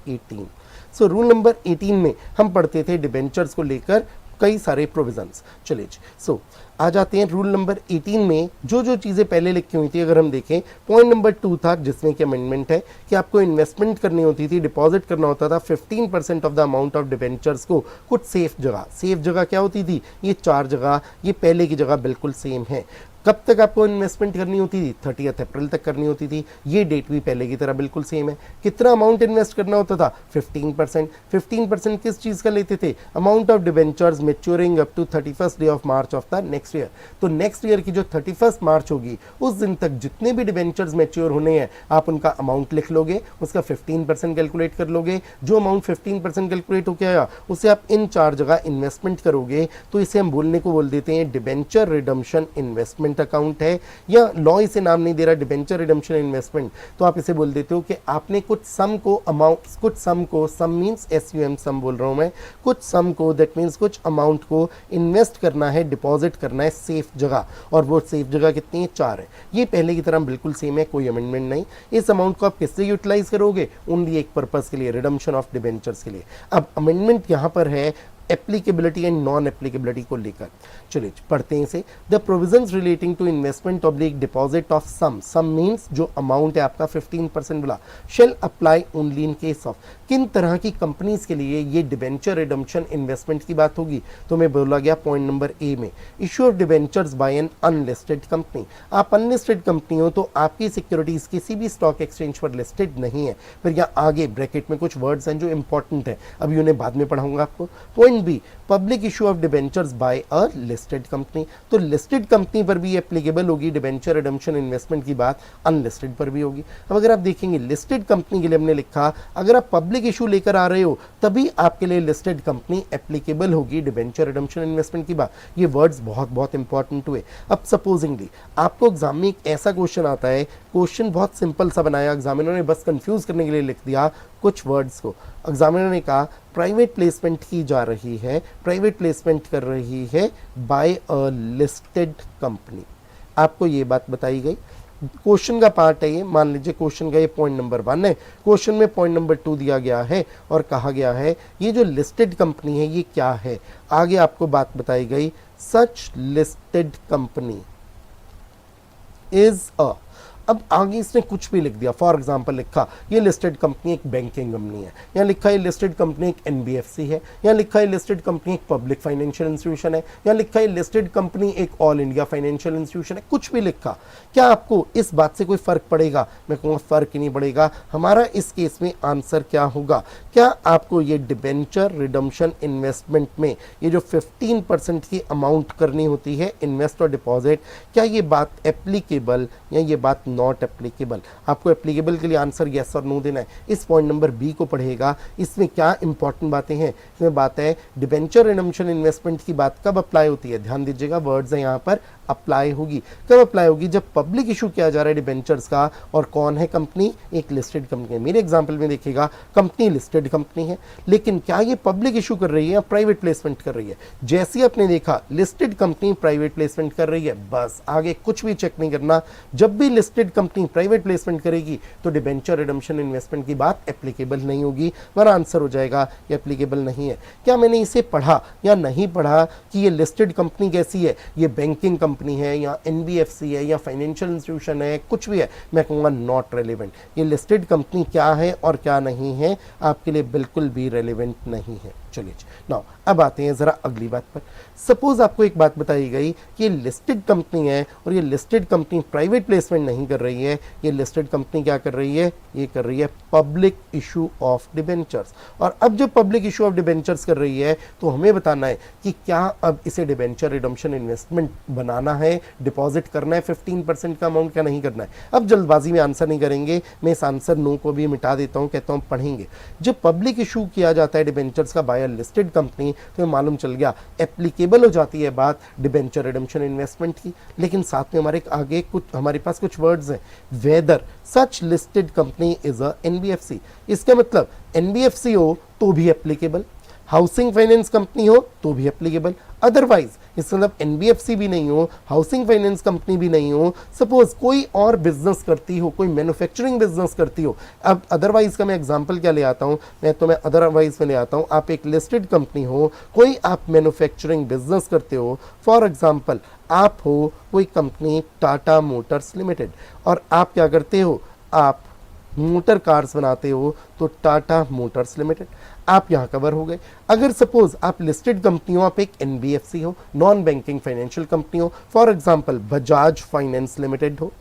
18। सो रूल नंबर 18 में हम पढ़ते थे डिबेंचर्स को लेकर कई सारे प्रोविजंस। चलिए, सो आ जाते हैं रूल नंबर 18 में जो जो चीज़ें पहले लिखी हुई थी। अगर हम देखें, पॉइंट नंबर 2 था जिसमें कि अमेंडमेंट है कि आपको इन्वेस्टमेंट करनी होती थी, डिपॉजिट करना होता था 15% of the amount of debentures को कुछ सेफ जगह क्या होती थी? ये 4 जगह, ये पहले की जगह बिल्कुल सेम है। कब तक आपको इन्वेस्टमेंट करनी होती थी? 30 अप्रैल तक करनी होती थी। ये डेट भी पहले की तरह बिल्कुल सेम है। कितना अमाउंट इन्वेस्ट करना होता था? 15%। 15% किस चीज़ का लेते थे? Amount of debentures maturing up to 31st day of March of the next year. तो नेक्स्ट ईयर की जो 31st मार्च होगी उस दिन तक जितने भी डिबेंचर्स मैच्योर होने हैं आप उनका अमाउंट लिख लोगे, उसका 15% कैलकुलेट कर लोगे। जो अमाउंट 15% कैलकुलेट होकर आया उसे आप इन 4 जगह इन्वेस्टमेंट करोगे। तो इसे हम बोल देते हैं डिबेंचर रिडम्पशन इन्वेस्टमेंट अकाउंट है, या लॉ इसे नाम नहीं दे रहा डिबेंचर रिडम्पशन इन्वेस्टमेंट, तो आप इसे बोल देते हो कि आपने कुछ सम को सम मींस SUM सम बोल रहा हूं मैं, कुछ सम को दैट मींस कुछ अमाउंट को इन्वेस्ट करना है, डिपॉजिट करना है सेफ जगह। और वो सेफ जगह कितनी है? 4 है। ये पहले की तरह बिल्कुल सेम है, कोई अमेंडमेंट नहीं। इस अमाउंट को आप किससे यूटिलाइज करोगे? ओनली एक पर्पस के लिए, रिडम्पशन ऑफ डिबेंचर्स के लिए। अब अमेंडमेंट यहां पर है एप्लीकेबिलिटी एंड नॉन एप्लीकेबिलिटी को लेकर। चलिए पढ़ते हैं इसे। The provisions relating to investment oblique deposit of sum means जो अमाउंट है आपका 15% वाला, shall apply only in case of. किन तरह की कंपनीज के लिए ये डिबेंचर रिडम्पशन इन्वेस्टमेंट की बात होगी? तो मैं बोला गया पॉइंट नंबर ए में, issue of debentures by an unlisted company. आप अनलिस्टेड कंपनी हो तो आपकी सिक्योरिटीज किसी भी स्टॉक एक्सचेंज पर लिस्टेड नहीं है। फिर यहाँ आगे ब्रैकेट में कुछ वर्ड्स हैं जो इंपॉर्टेंट है, अभी उन्हें बाद में पढ़ाऊंगा आपको। Point B, public issue of debentures by a listed company. तो लिस्टेड कंपनी पर भी एप्लीकेबल होगी डिबेंचर रिडम्पशन इन्वेस्टमेंट की बात, अनलिस्टेड पर भी होगी। अब अगर आप देखेंगे लिस्टेड कंपनी के लिए हमने लिखा, अगर आप पब्लिक इशू लेकर आ रहे हो तभी आपके लिए लिस्टेड कंपनी एप्लीकेबल होगी डिबेंचर रिडम्पशन इन्वेस्टमेंट की बात। ये वर्ड्स बहुत बहुत इंपॉर्टेंट हुए। अब सपोजिंगली आपको एग्जाम में एक ऐसा क्वेश्चन आता है, क्वेश्चन बहुत सिंपल सा बनाया, एग्जामिनर ने बस कंफ्यूज करने के लिए लिख दिया कुछ वर्ड्स को। एग्जामिनर ने कहा प्राइवेट प्लेसमेंट की जा रही है, प्राइवेट प्लेसमेंट कर रही है बाय अ लिस्टेड कंपनी। आपको ये बात बताई गई, क्वेश्चन का पार्ट है ये, मान लीजिए क्वेश्चन का ये पॉइंट नंबर 1 है, क्वेश्चन में पॉइंट नंबर 2 दिया गया है और कहा गया है ये जो लिस्टेड कंपनी है ये क्या है। आगे आपको बात बताई गई, सच लिस्टेड कंपनी इज अ, अब आगे इसने कुछ भी लिख दिया। फॉर एग्जांपल लिखा ये लिस्टेड कंपनी एक बैंकिंग कंपनी है, या लिखा है लिस्टेड कंपनी एक NBFC है, या लिखा है लिस्टेड कंपनी एक पब्लिक फाइनेंशियल इंस्टीट्यूशन है, या लिखा है लिस्टेड कंपनी एक ऑल इंडिया फाइनेंशियल इंस्टीट्यूशन है। कुछ भी लिखा, क्या आपको इस बात से कोई फर्क पड़ेगा? मैं कहूँगा फर्क ही नहीं पड़ेगा। हमारा इस केस में आंसर क्या होगा? क्या आपको ये डिबेंचर रिडम्पशन इन्वेस्टमेंट में ये जो 15% की अमाउंट करनी होती है इन्वेस्ट और डिपॉजिट, क्या ये बात एप्लीकेबल या ये बात नॉट एप्लीकेबल? आपको एप्लीकेबल के लिए आंसर यस और नो देना है। इस पॉइंट नंबर बी को पढ़ेगा, इसमें क्या इंपॉर्टेंट बातें हैं। इसमें बात है डिबेंचर रिडम्पशन इन्वेस्टमेंट की बात कब अप्लाई होती है, ध्यान दीजिएगा वर्ड्स है यहाँ पर, अप्लाई होगी। कब अप्लाई होगी? जब पब्लिक इशू किया जा रहा है डिबेंचर्स का, और कौन है कंपनी? एक लिस्टेड कंपनी है। मेरे एग्जांपल में देखिएगा कंपनी लिस्टेड कंपनी है, लेकिन क्या ये पब्लिक इशू कर रही है या प्राइवेट प्लेसमेंट कर रही है? जैसे ही आपने देखा लिस्टेड कंपनी प्राइवेट प्लेसमेंट कर रही है, बस आगे कुछ भी चेक नहीं करना। जब भी लिस्टेड कंपनी प्राइवेट प्लेसमेंट करेगी तो डिबेंचर रिडम्पशन इन्वेस्टमेंट की बात एप्लीकेबल नहीं होगी। हमारा आंसर हो जाएगा ये एप्लीकेबल नहीं है। क्या मैंने इसे पढ़ा या नहीं पढ़ा कि ये लिस्टेड कंपनी कैसी है, ये बैंकिंग कंपनी है या NBFC है या फाइनेंशियल इंस्टीट्यूशन है, कुछ भी है, मैं कहूँगा नॉट रेलिवेंट। ये लिस्टेड कंपनी क्या है और क्या नहीं है आपके लिए बिल्कुल भी रेलिवेंट नहीं है। चलिए नाउ अब आते हैं ज़रा अगली बात पर। सपोज आपको एक बात बताई गई कि ये लिस्टेड कंपनी है और ये लिस्टेड कंपनी प्राइवेट प्लेसमेंट नहीं कर रही है, ये लिस्टेड कंपनी क्या कर रही है, ये कर रही है पब्लिक इशू ऑफ डिबेंचर्स। और अब जब पब्लिक इशू ऑफ डिबेंचर्स कर रही है तो हमें बताना है कि क्या अब इसे डिबेंचर रिडम्पशन इन्वेस्टमेंट बनाना है, डिपॉजिट करना है 15% का अमाउंट, क्या नहीं करना है। अब जल्दबाजी में आंसर नहीं करेंगे, मैं इस आंसर नो को भी मिटा देता हूं, कहता हूं पढ़ेंगे। जब पब्लिक इशू किया जाता है डिबेंचर्स का बाय लिस्टेड कंपनी तो मालूम चल गया एप्लीकेबल हो जाती है बात डिबेंचर रिडम्पशन इन्वेस्टमेंट की। लेकिन साथ में हमारे आगे कुछ हमारे पास कुछ वर्ड्स हैं, whether such listed company is a NBFC. इसका मतलब एनबीएफसी हो तो भी एप्लीकेबल, हाउसिंग फाइनेंस कंपनी हो तो भी एप्लीकेबल, अदरवाइज इसका मतलब एनबीएफसी भी नहीं हो, हाउसिंग फाइनेंस कंपनी भी नहीं हो, सपोज कोई और बिजनेस करती हो, कोई मैन्युफैक्चरिंग बिजनेस करती हो। अब अदरवाइज का मैं एग्जांपल क्या ले आता हूं, मैं अदरवाइज में ले आता हूं, आप एक लिस्टेड कंपनी हो, कोई आप मैन्युफैक्चरिंग बिजनेस करते हो, फॉर एग्जांपल आप हो कोई कंपनी टाटा मोटर्स लिमिटेड और आप क्या करते हो, आप मोटर कार्स बनाते हो तो टाटा मोटर्स लिमिटेड, आप यहां कवर हो गए। अगर सपोज आप लिस्टेड कंपनी हो, आप एक एनबीएफसी हो, नॉन बैंकिंग फाइनेंशियल कंपनी हो, for example Bajaj finance limited हो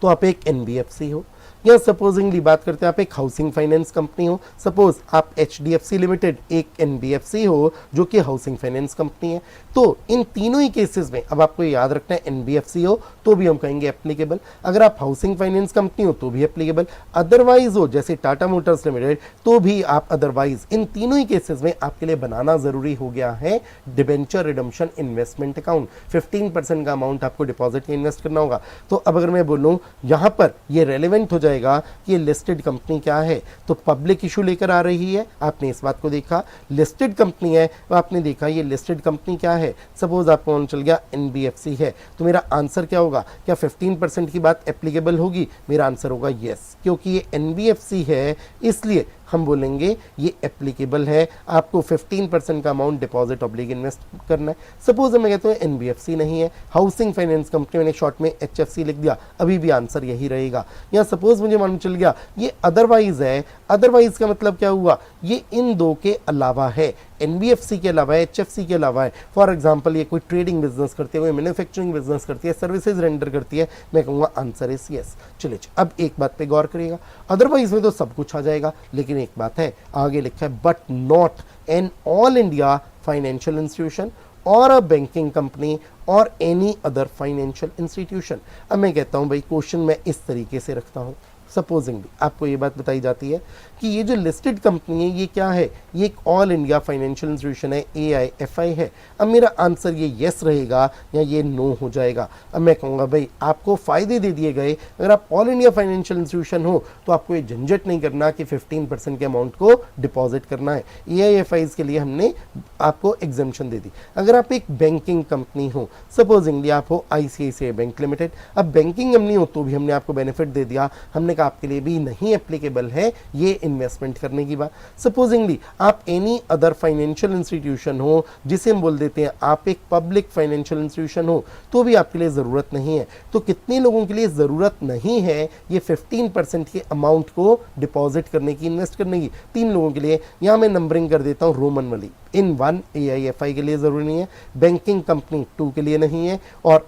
तो आप एक एनबीएफसी हो। या सपोजिंगली बात करते हैं आप एक हाउसिंग फाइनेंस कंपनी हो, सपोज आप एचडीएफसी लिमिटेड एक एनबीएफसी हो जो कि हाउसिंग फाइनेंस कंपनी है। तो इन तीनों ही केसेस में अब आपको याद रखना है एनबीएफसी हो तो भी हम कहेंगे एप्लीकेबल, अगर आप हाउसिंग फाइनेंस कंपनी हो तो भी एप्लीकेबल, अदरवाइज हो जैसे टाटा मोटर्स लिमिटेड तो भी आप अदरवाइज। इन तीनों ही केसेस में आपके लिए बनाना जरूरी हो गया है डिबेंचर रिडम्पशन इन्वेस्टमेंट अकाउंट। 15% का अमाउंट आपको डिपॉजिट में इन्वेस्ट करना होगा। तो अब अगर मैं बोलूं यहां पर ये रेलेवेंट हो जाएगा कि ये लिस्टेड कंपनी क्या है, तो पब्लिक इशू लेकर आ रही है, आपने इस बात को देखा, लिस्टेड कंपनी है तो आपने देखा ये लिस्टेड कंपनी क्या है, सपोज आपको मालूम चल गया एनबीएफसी है, तो मेरा आंसर क्या होगा, क्या 15% की बात एप्लीकेबल होगी, मेरा आंसर होगा यस, क्योंकि ये एनबीएफसी है इसलिए हम बोलेंगे ये एप्लीकेबल है, आपको 15% का अमाउंट डिपॉजिट ऑब्लिक इन्वेस्ट करना है। सपोज मैं कहता हूँ एनबीएफसी नहीं है, हाउसिंग फाइनेंस कंपनी, मैंने शॉर्ट में एचएफसी लिख दिया, अभी भी आंसर यही रहेगा। या सपोज मुझे मालूम चल गया ये अदरवाइज है, अदरवाइज का मतलब क्या हुआ, ये इन दो के अलावा है, एनबीएफसी के अलावा है, एचएफसी के अलावा है। फॉर एग्जांपल ये कोई ट्रेडिंग बिजनेस करती है, कोई मैन्युफैक्चरिंग बिजनेस करती है, सर्विसेज रेंडर करती है, मैं कहूँगा आंसर इज यस। चलिए अब एक बात पे गौर करिएगा, अदरवाइज में तो सब कुछ आ जाएगा, लेकिन एक बात है आगे लिखा है but not an all India financial institution और अ बैंकिंग कंपनी और एनी अदर फाइनेंशियल इंस्टीट्यूशन। अब मैं कहता हूं भाई क्वेश्चन मैं इस तरीके से रखता हूं, सपोजिंगली आपको ये बात बताई जाती है कि ये जो लिस्टेड कंपनी है ये क्या है, ये एक ऑल इंडिया फाइनेंशियल इंस्टीट्यूशन है, AIFI है। अब मेरा आंसर ये यस रहेगा या ये नो हो जाएगा। अब मैं कहूँगा भाई आपको फ़ायदे दे दिए गए, अगर आप ऑल इंडिया फाइनेंशियल इंस्टीट्यूशन हो तो आपको ये झंझट नहीं करना कि 15% के अमाउंट को डिपॉजिट करना है, AIFIs के लिए हमने आपको एग्जेम्पशन दे दी। अगर आप एक बैंकिंग कंपनी हो, सपोजिंगली आप हो ICICI बैंक लिमिटेड, अब बैंकिंग कंपनी हो तो भी हमने आपको बेनिफिट दे दिया, हमने कहा आपके लिए भी नहीं एप्लीकेबल है ये इन्वेस्टमेंट करने की बात। सपोजिंगली आप एनी अदर फाइनेंशियल इंस्टीट्यूशन हो, जिसे हम बोल देते हैं आप एक पब्लिक फाइनेंशियल इंस्टीट्यूशन हो, तो भी आपके लिए ज़रूरत नहीं है। तो कितने लोगों के लिए ज़रूरत नहीं है ये 15% के अमाउंट को डिपॉजिट करने की, इन्वेस्ट करने की? 3 लोगों के लिए। यहाँ मैं नंबरिंग कर देता हूँ रोमन वाली। इन 1 AIFI के लिए ज़रूरी नहीं है, बैंकिंग कंपनी 2 के लिए नहीं है, और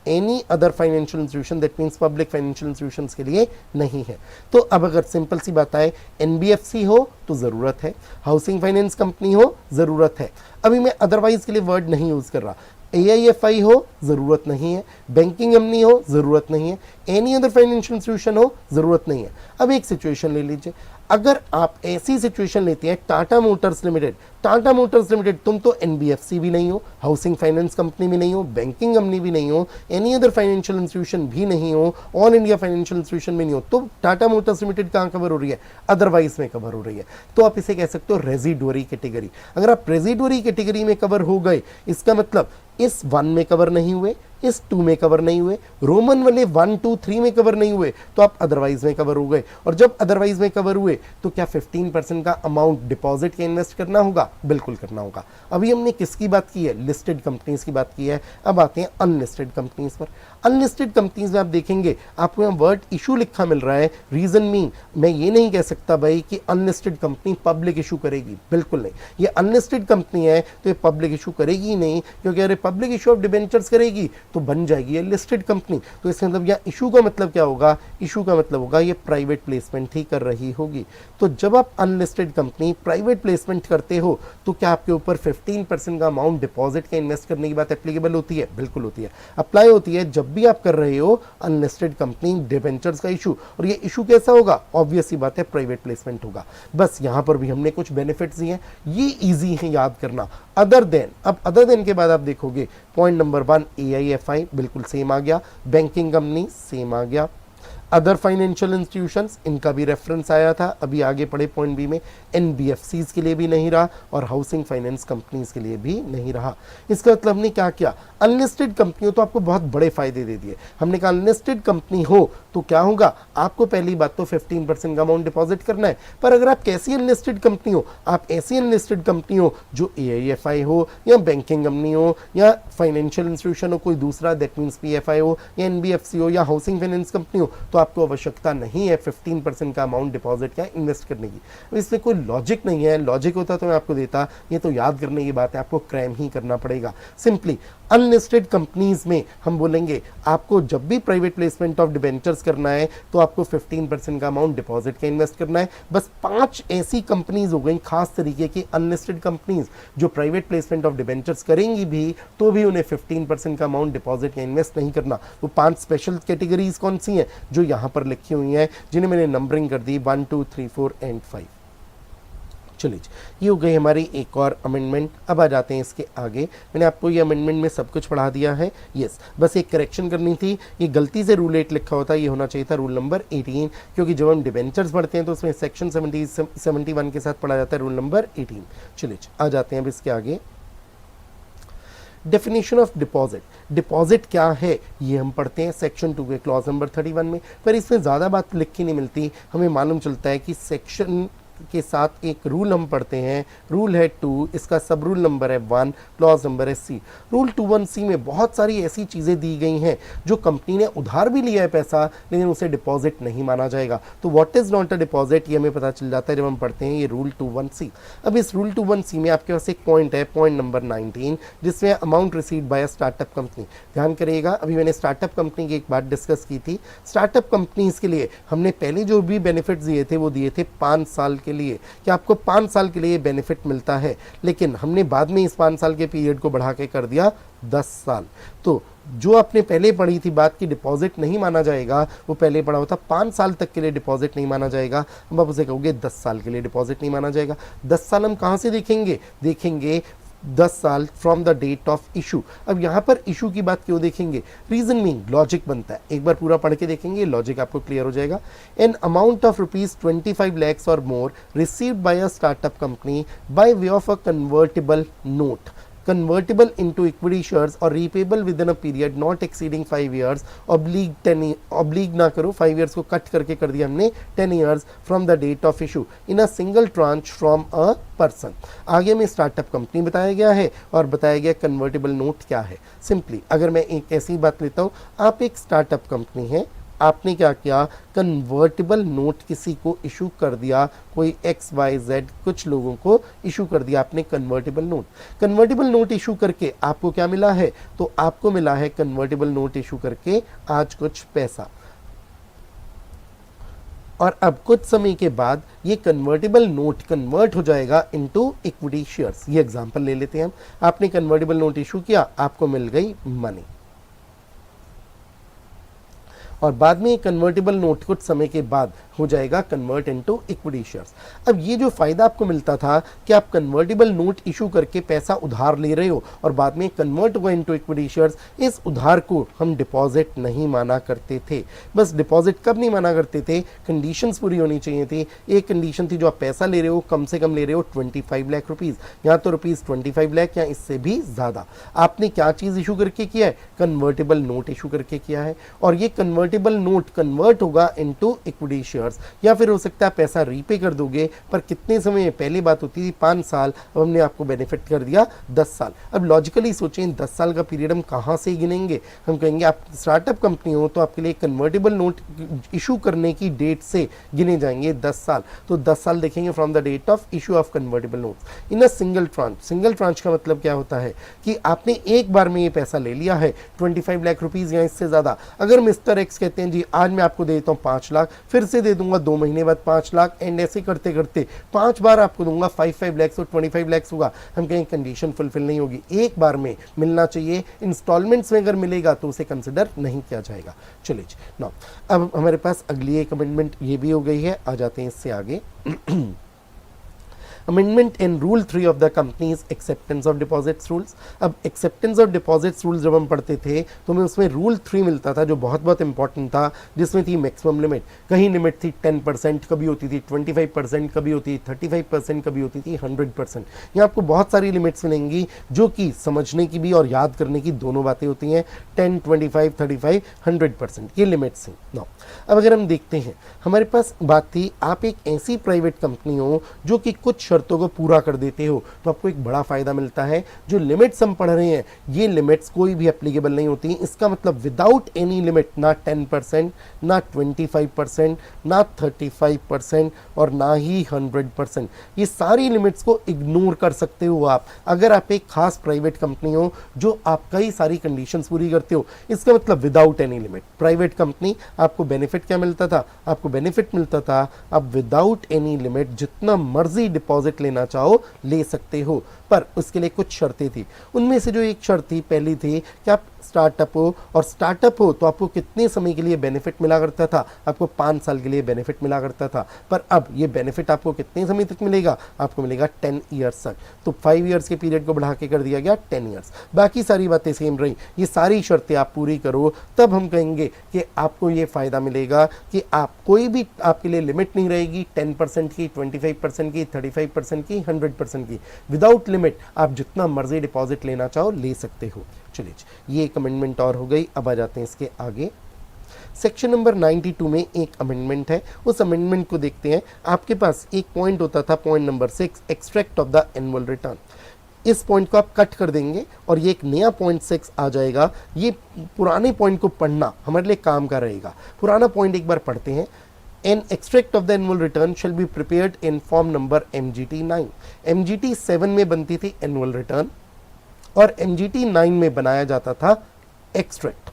any other financial institution that means public financial institutions के लिए नहीं है। तो अब अगर सिंपल सी बात आए, एनबीएफसी हो तो ज़रूरत है, हाउसिंग फाइनेंस कंपनी हो ज़रूरत है, अभी मैं अदरवाइज के लिए वर्ड नहीं यूज़ कर रहा, AIFI हो ज़रूरत नहीं है, बैंकिंग कंपनी हो ज़रूरत नहीं है, एनी अदर फाइनेंशियल इंस्टीट्यूशन हो ज़रूरत नहीं है। अब एक सिचुएशन ले लीजिए, अगर आप ऐसी सिचुएशन लेते हैं Tata Motors limited, Tata Motors limited तुम तो एनबीएफसी भी नहीं हो, हाउसिंग फाइनेंस कंपनी भी नहीं हो, बैंकिंग कंपनी भी नहीं हो, एनी अदर फाइनेंशियल इंस्टीट्यूशन भी नहीं हो, ऑल इंडिया फाइनेंशियल इंस्टीट्यूशन भी नहीं हो, तो टाटा मोटर्स लिमिटेड कहाँ कवर हो रही है? अदरवाइज में कवर हो रही है। तो आप इसे कह सकते हो रेजिडुअरी कैटेगरी। अगर आप रेजिडुअरी कैटेगरी में कवर हो गए, इसका मतलब इस 1 में कवर नहीं हुए, इस 2 में कवर नहीं हुए, रोमन वाले 1 2 3 में कवर नहीं हुए, तो आप अदरवाइज में कवर हो गए। और जब अदरवाइज में कवर हुए तो क्या 15% का अमाउंट डिपॉजिट के इन्वेस्ट करना होगा? बिल्कुल करना होगा। अभी हमने किसकी बात की है? लिस्टेड कंपनीज की बात की है। अब आते हैं अनलिस्टेड कंपनीज पर। अनलिस्टेड कंपनीज में आप देखेंगे आपको यहाँ वर्ड इशू लिखा मिल रहा है। रीजन मीन मैं ये नहीं कह सकता भाई कि अनलिस्टेड कंपनी पब्लिक इशू करेगी, बिल्कुल नहीं। ये अनलिस्टेड कंपनी है तो ये पब्लिक इशू करेगी ही नहीं, क्योंकि अगर पब्लिक इशू ऑफ डिबेंचर्स करेगी तो बन जाएगी ये लिस्टेड कंपनी। तो इसका मतलब यहाँ इशू का मतलब क्या होगा? इशू का मतलब होगा ये प्राइवेट प्लेसमेंट ही कर रही होगी। तो जब आप अनलिस्टेड कंपनी प्राइवेट प्लेसमेंट करते हो तो क्या आपके ऊपर 15% का अमाउंट डिपॉजिट का इन्वेस्ट करने की बात एप्लीकेबल होती है? बिल्कुल होती है, अप्लाई होती है जब भी आप कर रहे हो अनलिस्टेड कंपनी डिबेंचर्स का इशू। और ये इशू कैसा होगा? ऑब्वियस सी बात है, प्राइवेट प्लेसमेंट होगा। बस यहां पर भी हमने कुछ बेनिफिट्स दिए हैं, ये इजी है याद करना। अदर देन, अब अदर देन के बाद आप देखोगे पॉइंट नंबर 1 AIFI बिल्कुल सेम आ गया, बैंकिंग कंपनी सेम आ गया, अदर फाइनेंशियल इंस्टीट्यूशंस इनका भी रेफरेंस आया था। अभी आगे पढ़े पॉइंट बी में NBFCs के लिए भी नहीं रहा और हाउसिंग फाइनेंस कंपनीज के लिए भी नहीं रहा। इसका मतलब हमने क्या किया? अनलिस्टेड कंपनियों तो आपको बहुत बड़े फायदे दे दिए। हमने कहा अनलिस्टेड कंपनी हो तो क्या होगा? आपको पहली बात तो 15% का अमाउंट डिपॉजिट करना है। पर अगर आप कैसी अनलिस्टेड कंपनी हो, आप ऐसी अनलिस्टेड कंपनी हो जो AIFI हो या बैंकिंग कंपनी हो या फाइनेंशियल इंस्टीट्यूशन हो कोई दूसरा, दैट मीन्स PFI हो या NBFC हो या हाउसिंग फाइनेंस कंपनी हो, तो आपको आवश्यकता नहीं है 15% का अमाउंट डिपॉजिट का इन्वेस्ट करने की। इसमें कोई लॉजिक नहीं है। लॉजिक होता तो मैं आपको देता, ये तो याद करने की बात है, आपको क्राइम ही करना पड़ेगा। सिंपली अनलिस्टेड कंपनीज में हम बोलेंगे आपको जब भी प्राइवेट प्लेसमेंट ऑफ डिबेंचर्स करना है तो आपको 15% का अमाउंट डिपॉजिट का इन्वेस्ट करना है। बस 5 ऐसी कंपनीज हो गई खास तरीके की अनलिस्टेड कंपनीज जो प्राइवेट प्लेसमेंट ऑफ डिबेंचर्स करेंगी भी तो भी उन्हें 15% का अमाउंट डिपॉजिट का इन्वेस्ट नहीं करना। वो 5 स्पेशल कैटेगरीज कौन सी हैं जो यहां पर लिखी हुई हैं, जिन्हें मैंने नंबरिंग कर दी 1 2 3 4 एंड 5। चलिए ये हो गई हमारी एक और अमेंडमेंट। अब आ जाते हैं इसके आगे। मैंने आपको ये अमेंडमेंट में सब कुछ पढ़ा दिया है। यस, बस एक करेक्शन करनी थी, ये गलती से रूल 8 लिखा होता है, ये होना चाहिए था रूल नंबर 18, क्योंकि जब हम डिबेंचर्स पढ़ते हैं तो उसमें सेक्शन 71 के साथ पढ़ा जाता है रूल नंबर 18। चलिए आ जाते हैं अब इसके आगे। डेफिनेशन ऑफ डिपॉजिट, डिपॉजिट क्या है ये हम पढ़ते हैं सेक्शन 2 के क्लॉज नंबर 31 में, पर इसमें ज़्यादा बात लिख के नहीं मिलती। हमें मालूम चलता है कि सेक्शन के साथ एक रूल हम पढ़ते हैं, रूल है 2, इसका सब रूल नंबर है 1, क्लॉज नंबर है C। रूल 21C में बहुत सारी ऐसी चीज़ें दी गई हैं जो कंपनी ने उधार भी लिया है पैसा, लेकिन उसे डिपॉजिट नहीं माना जाएगा। तो what is not a deposit ये हमें पता चल जाता है जब हम पढ़ते हैं ये रूल 21C। अब इस रूल 21C में आपके पास एक पॉइंट है, पॉइंट नंबर 19, जिसमें amount received by a startup company. ध्यान करिएगा, अभी मैंने स्टार्टअप कंपनी की एक बात डिस्कस की थी। स्टार्टअप कंपनीज के लिए हमने पहले जो भी बेनिफिट्स दिए थे वो दिए थे 5 साल के लिए, कि आपको 5 साल के लिए बेनिफिट मिलता है, लेकिन हमने बाद में इस 5 साल के पीरियड को बढ़ा के कर दिया 10 साल। तो जो आपने पहले पढ़ी थी बात की डिपॉजिट नहीं माना जाएगा, वो पहले पढ़ा होता 5 साल तक के लिए डिपॉजिट नहीं माना जाएगा, अब आप उसे कहोगे 10 साल के लिए डिपॉजिट नहीं माना जाएगा। 10 साल हम कहाँ से देखेंगे? देखेंगे 10 साल from the date of issue. अब यहाँ पर इशू की बात क्यों देखेंगे? रीजन मीन लॉजिक बनता है, एक बार पूरा पढ़ के देखेंगे, लॉजिक आपको क्लियर हो जाएगा। एन अमाउंट ऑफ ₹25 lakhs और more received by a startup company by way of a convertible note, convertible into equity shares or repayable within a period not exceeding 5 years oblique 10 oblique ना करो 5 years को cut करके कर दिया हमने 10 years from the date of issue in a single tranche from a person। आगे में startup company बताया गया है और बताया गया कन्वर्टेबल नोट क्या है। सिंपली अगर मैं एक ऐसी बात लेता हूँ, आप एक स्टार्टअप कंपनी है, आपने क्या किया? कन्वर्टेबल नोट किसी को इशू कर दिया, कोई XYZ कुछ लोगों को इशू कर दिया आपने convertible note. Convertible note issue करके आपको क्या मिला है? तो आपको मिला है कन्वर्टेबल नोट इशू करके आज कुछ पैसा, और अब कुछ समय के बाद ये कन्वर्टेबल नोट कन्वर्ट हो जाएगा इनटू इक्विटी शेयर्स। ये एग्जांपल ले लेते हैं हम। आपने कन्वर्टेबल नोट इशू किया, आपको मिल गई मनी। और बाद में कन्वर्टेबल नोट कुछ समय के बाद हो जाएगा कन्वर्ट इनटू इक्विटी शेयर्स। अब ये जो फायदा आपको मिलता था कि आप कन्वर्टेबल नोट इशू करके पैसा उधार ले रहे हो और बाद में कन्वर्ट हुआ इनटू इक्विटी शेयर्स, इस उधार को हम डिपॉजिट नहीं माना करते थे। बस डिपॉजिट कब नहीं माना करते थे, कंडीशंस पूरी होनी चाहिए थी। एक कंडीशन थी जो आप पैसा ले रहे हो कम से कम ले रहे हो 25 लाख रुपीस, या तो रुपीस 25 लाख या इससे भी ज्यादा। आपने क्या चीज इशू करके किया है, कन्वर्टेबल नोट इशू करके किया है, और ये कन्वर्टेबल नोट कन्वर्ट होगा इनटू इक्विटी शेयर्स, या फिर हो सकता है पैसा रीपे कर दोगे, पर कितने समय में, पहली बात होती थी 5 साल, अब हमने आपको बेनिफिट कर दिया 10 साल। अब लॉजिकली सोचें 10 साल का पीरियड हम कहां से गिनेंगे, हम कहेंगे आप स्टार्टअप कंपनी हो तो आपके लिए कन्वर्टेबल नोट इशू करने की डेट से गिने जाएंगे 10 साल। तो 10 साल देखेंगे from the date of issue of convertible notes in a single tranche. Single tranche का मतलब क्या होता है कि आपने एक बार में ये पैसा ले लिया है 25 लाख रुपीस या इससे ज्यादा। अगर मिस्टर एक्स कहते हैं जी आज मैं आपको दे देता हूँ 5 लाख, फिर से दे दूंगा 2 महीने बाद 5 लाख, एंड ऐसे करते करते 5 बार आपको दूंगा 5 लाख और 25 लाख होगा, हम कहेंगे कंडीशन फुलफिल नहीं होगी, एक बार में मिलना चाहिए। इंस्टॉलमेंट्स में अगर मिलेगा तो उसे कंसिडर नहीं किया जाएगा। चलिए नाउ अब हमारे पास अगली एक अमेंडमेंट ये भी हो गई है, आ जाते हैं इससे आगे। Amendment in rule 3 of the companies acceptance of deposits rules. अब एक्सेप्टेंस ऑफ डिपॉजिट्स रूल्स जब हम पढ़ते थे तो हमें उसमें रूल 3 मिलता था जो बहुत बहुत इंपॉर्टेंट था, जिसमें थी मैक्सिमम लिमिट। कहीं लिमिट थी 10%, कभी होती थी 25%, कभी होती थी 35%, कभी होती थी 100%। यहाँ आपको बहुत सारी लिमिट्स मिलेंगी जो कि समझने की भी और याद करने की दोनों बातें होती हैं। 10, 25, 35, 100% ये लिमिट्स हैं। नाउ अब अगर हम देखते हैं, हमारे पास बात थी आप एक ऐसी प्राइवेट कंपनी हो जो कि कुछ शर्तों को पूरा कर देते हो तो आपको एक बड़ा फायदा मिलता है। जो लिमिट्स हम पढ़ रहे हैं ये लिमिट्स कोई भी एप्लीकेबल नहीं होती। इसका मतलब विदाउट एनी लिमिट ना 10%, ना 25%, ना 35% और ना ही 100%, ये सारी लिमिट्स को इग्नोर कर सकते हो आप अगर आप एक खास प्राइवेट कंपनी हो जो आप कई सारी कंडीशंस पूरी करते हो। इसका मतलब without any limit private company, आपको बेनिफिट क्या मिलता था, आपको बेनिफिट मिलता था आप विदाउट एनी लिमिट जितना मर्जी डिपॉजिट लेना चाहो ले सकते हो, पर उसके लिए कुछ शर्तें थी। उनमें से जो एक शर्त थी, पहली थी कि आप स्टार्टअप हो, और स्टार्टअप हो तो आपको कितने समय के लिए बेनिफिट मिला करता था, आपको 5 साल के लिए बेनिफिट मिला करता था। पर अब ये बेनिफिट आपको कितने समय तक मिलेगा, आपको मिलेगा 10 ईयर्स तक। तो 5 ईयर्स के पीरियड को बढ़ा के कर दिया गया 10 ईयर्स। बाकी सारी बातें सेम रही। ये सारी शर्तें आप पूरी करो तब हम कहेंगे कि आपको ये फायदा मिलेगा कि आप कोई भी आपके लिए लिमिट नहीं रहेगी 10% की, 25% की, 35% की, 100% की। विदाउट लिमिट आप जितना मर्जी डिपॉजिट लेना चाहो ले सकते हो। चलिए ये एक अमेंडमेंट और हो गई। अब आ जाते हैं इसके आगे। सेक्शन नंबर 92 में एक अमेंडमेंट है, उस अमेंडमेंट को देखते हैं। आपके पास एक पॉइंट होता था point number 6, extract of the annual return. इस पॉइंट को आप कट कर देंगे और ये एक नया पॉइंट 6 आ जाएगा। ये पुराने पॉइंट को पढ़ना हमारे लिए काम का रहेगा। पुराना पॉइंट एक बार पढ़ते हैं। An extract of the annual return shall be prepared in form number MGT 9। MGT 7 में बनती थी annual return और MGT 9 में बनाया जाता था extract।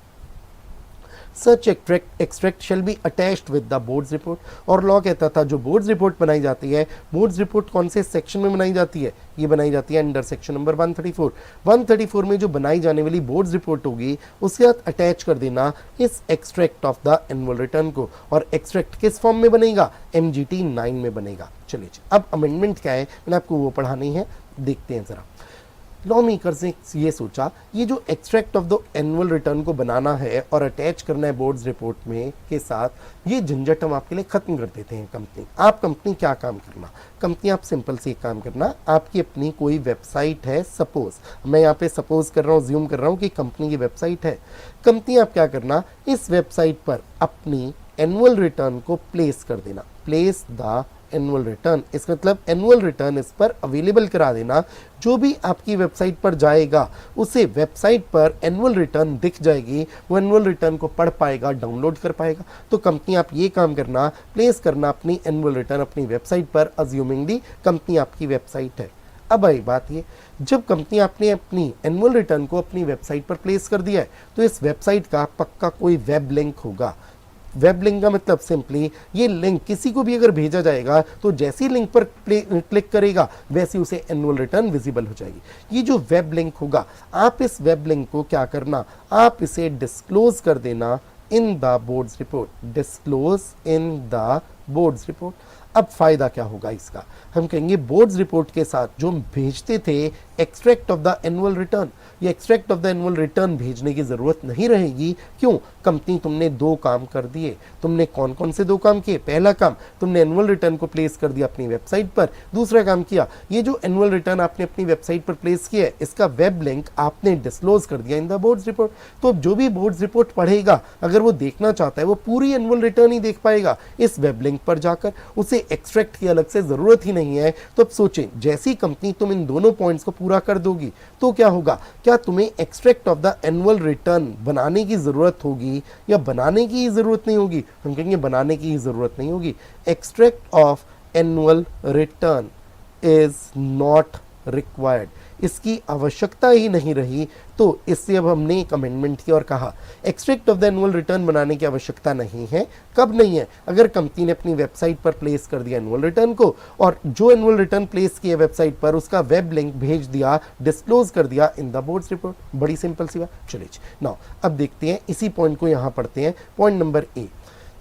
Such extract shall be attached with the board's report। और लॉ कहता था जो बोर्ड्स रिपोर्ट बनाई जाती है, बोर्ड्स रिपोर्ट कौन से सेक्शन में बनाई जाती है, ये बनाई जाती है अंडर सेक्शन नंबर 134। 134 में जो बनाई जाने वाली बोर्ड्स रिपोर्ट होगी उसके साथ अटैच कर देना इस extract of the annual return को। और एक्सट्रैक्ट किस फॉर्म में बनेगा, MGT 9 में बनेगा। चलिए अब अमेंडमेंट क्या है मैंने आपको वो पढ़ानी है, देखते हैं जरा। लॉ मेकर्स ने ये सोचा ये जो extract of the annual return को बनाना है और अटैच करना है बोर्ड्स रिपोर्ट में के साथ, ये झंझट हम आपके लिए खत्म कर देते हैं। कंपनी क्या काम करना, कंपनी आप सिंपल से काम करना, आपकी अपनी कोई वेबसाइट है, सपोज मैं यहाँ पे सपोज कर रहा हूँ, ज्यूम कर रहा हूँ कि कंपनी की वेबसाइट है। कंपनी आप क्या करना, इस वेबसाइट पर अपनी एनुअल रिटर्न को प्लेस कर देना, प्लेस द एनुअल रिटर्न। इसका मतलब एनुअल रिटर्न इस पर अवेलेबल करा देना। जो भी आपकी वेबसाइट पर जाएगा उसे वेबसाइट पर एनुअल रिटर्न दिख जाएगी, वो एनुअल रिटर्न को पढ़ पाएगा, डाउनलोड कर पाएगा। तो कंपनी आप ये काम करना, प्लेस करना अपनी एनुअल रिटर्न अपनी वेबसाइट पर, अज्यूमिंगली कंपनी आपकी वेबसाइट है। अब आई बात ये, जब कंपनी आपने अपनी एनुअल रिटर्न को अपनी वेबसाइट पर प्लेस कर दिया है तो इस वेबसाइट का पक्का कोई वेब लिंक होगा। वेब लिंक का मतलब सिंपली ये लिंक किसी को भी अगर भेजा जाएगा तो जैसी लिंक पर क्लिक करेगा वैसे उसे एनुअल रिटर्न विजिबल हो जाएगी। ये जो वेब लिंक होगा, आप इस वेब लिंक को क्या करना, आप इसे डिस्क्लोज कर देना इन the board's report, disclose in the board's report. अब फायदा क्या होगा इसका, हम कहेंगे बोर्ड्स रिपोर्ट के साथ जो हम भेजते थे extract of the annual return, ये extract of the annual return भेजने की जरूरत नहीं रहेगी। क्यों? कंपनी तुमने दो काम कर दिए। तुमने कौन कौन से दो काम किए? पहला काम, तुमने एनुअल रिटर्न को प्लेस कर दिया अपनी वेबसाइट पर। दूसरा काम किया, ये जो एनुअल रिटर्न आपने अपनी वेबसाइट पर प्लेस किया है, इसका वेब लिंक आपने डिस्क्लोज कर दिया इन द बोर्ड्स रिपोर्ट। तो अब जो भी बोर्ड्स रिपोर्ट पढ़ेगा, अगर वो देखना चाहता है, वो पूरी एनुअल रिटर्न ही देख पाएगा इस वेब लिंक पर जाकर। उसे एक्सट्रैक्ट की अलग से जरूरत ही नहीं है। तो अब सोचें, जैसी कंपनी तुम इन दोनों पॉइंट्स को पूरा कर दोगी तो क्या होगा? क्या तुम्हें extract of the annual return बनाने की जरूरत होगी या बनाने की जरूरत नहीं होगी? हम कहेंगे बनाने की जरूरत नहीं होगी। Extract of annual return is not required, इसकी आवश्यकता ही नहीं रही। तो इससे अब हमने एक अमेंडमेंट किया और कहा extract of the annual return बनाने की आवश्यकता नहीं है। कब नहीं है? अगर कंपनी ने अपनी वेबसाइट पर प्लेस कर दिया एनुअल रिटर्न को, और जो एनुअल रिटर्न प्लेस किया वेबसाइट पर उसका वेब लिंक भेज दिया, डिस्क्लोज कर दिया इन द बोर्ड्स रिपोर्ट। बड़ी सिंपल सी बात। चलिए नाउ अब देखते हैं, इसी पॉइंट को यहां पढ़ते हैं। Point number A,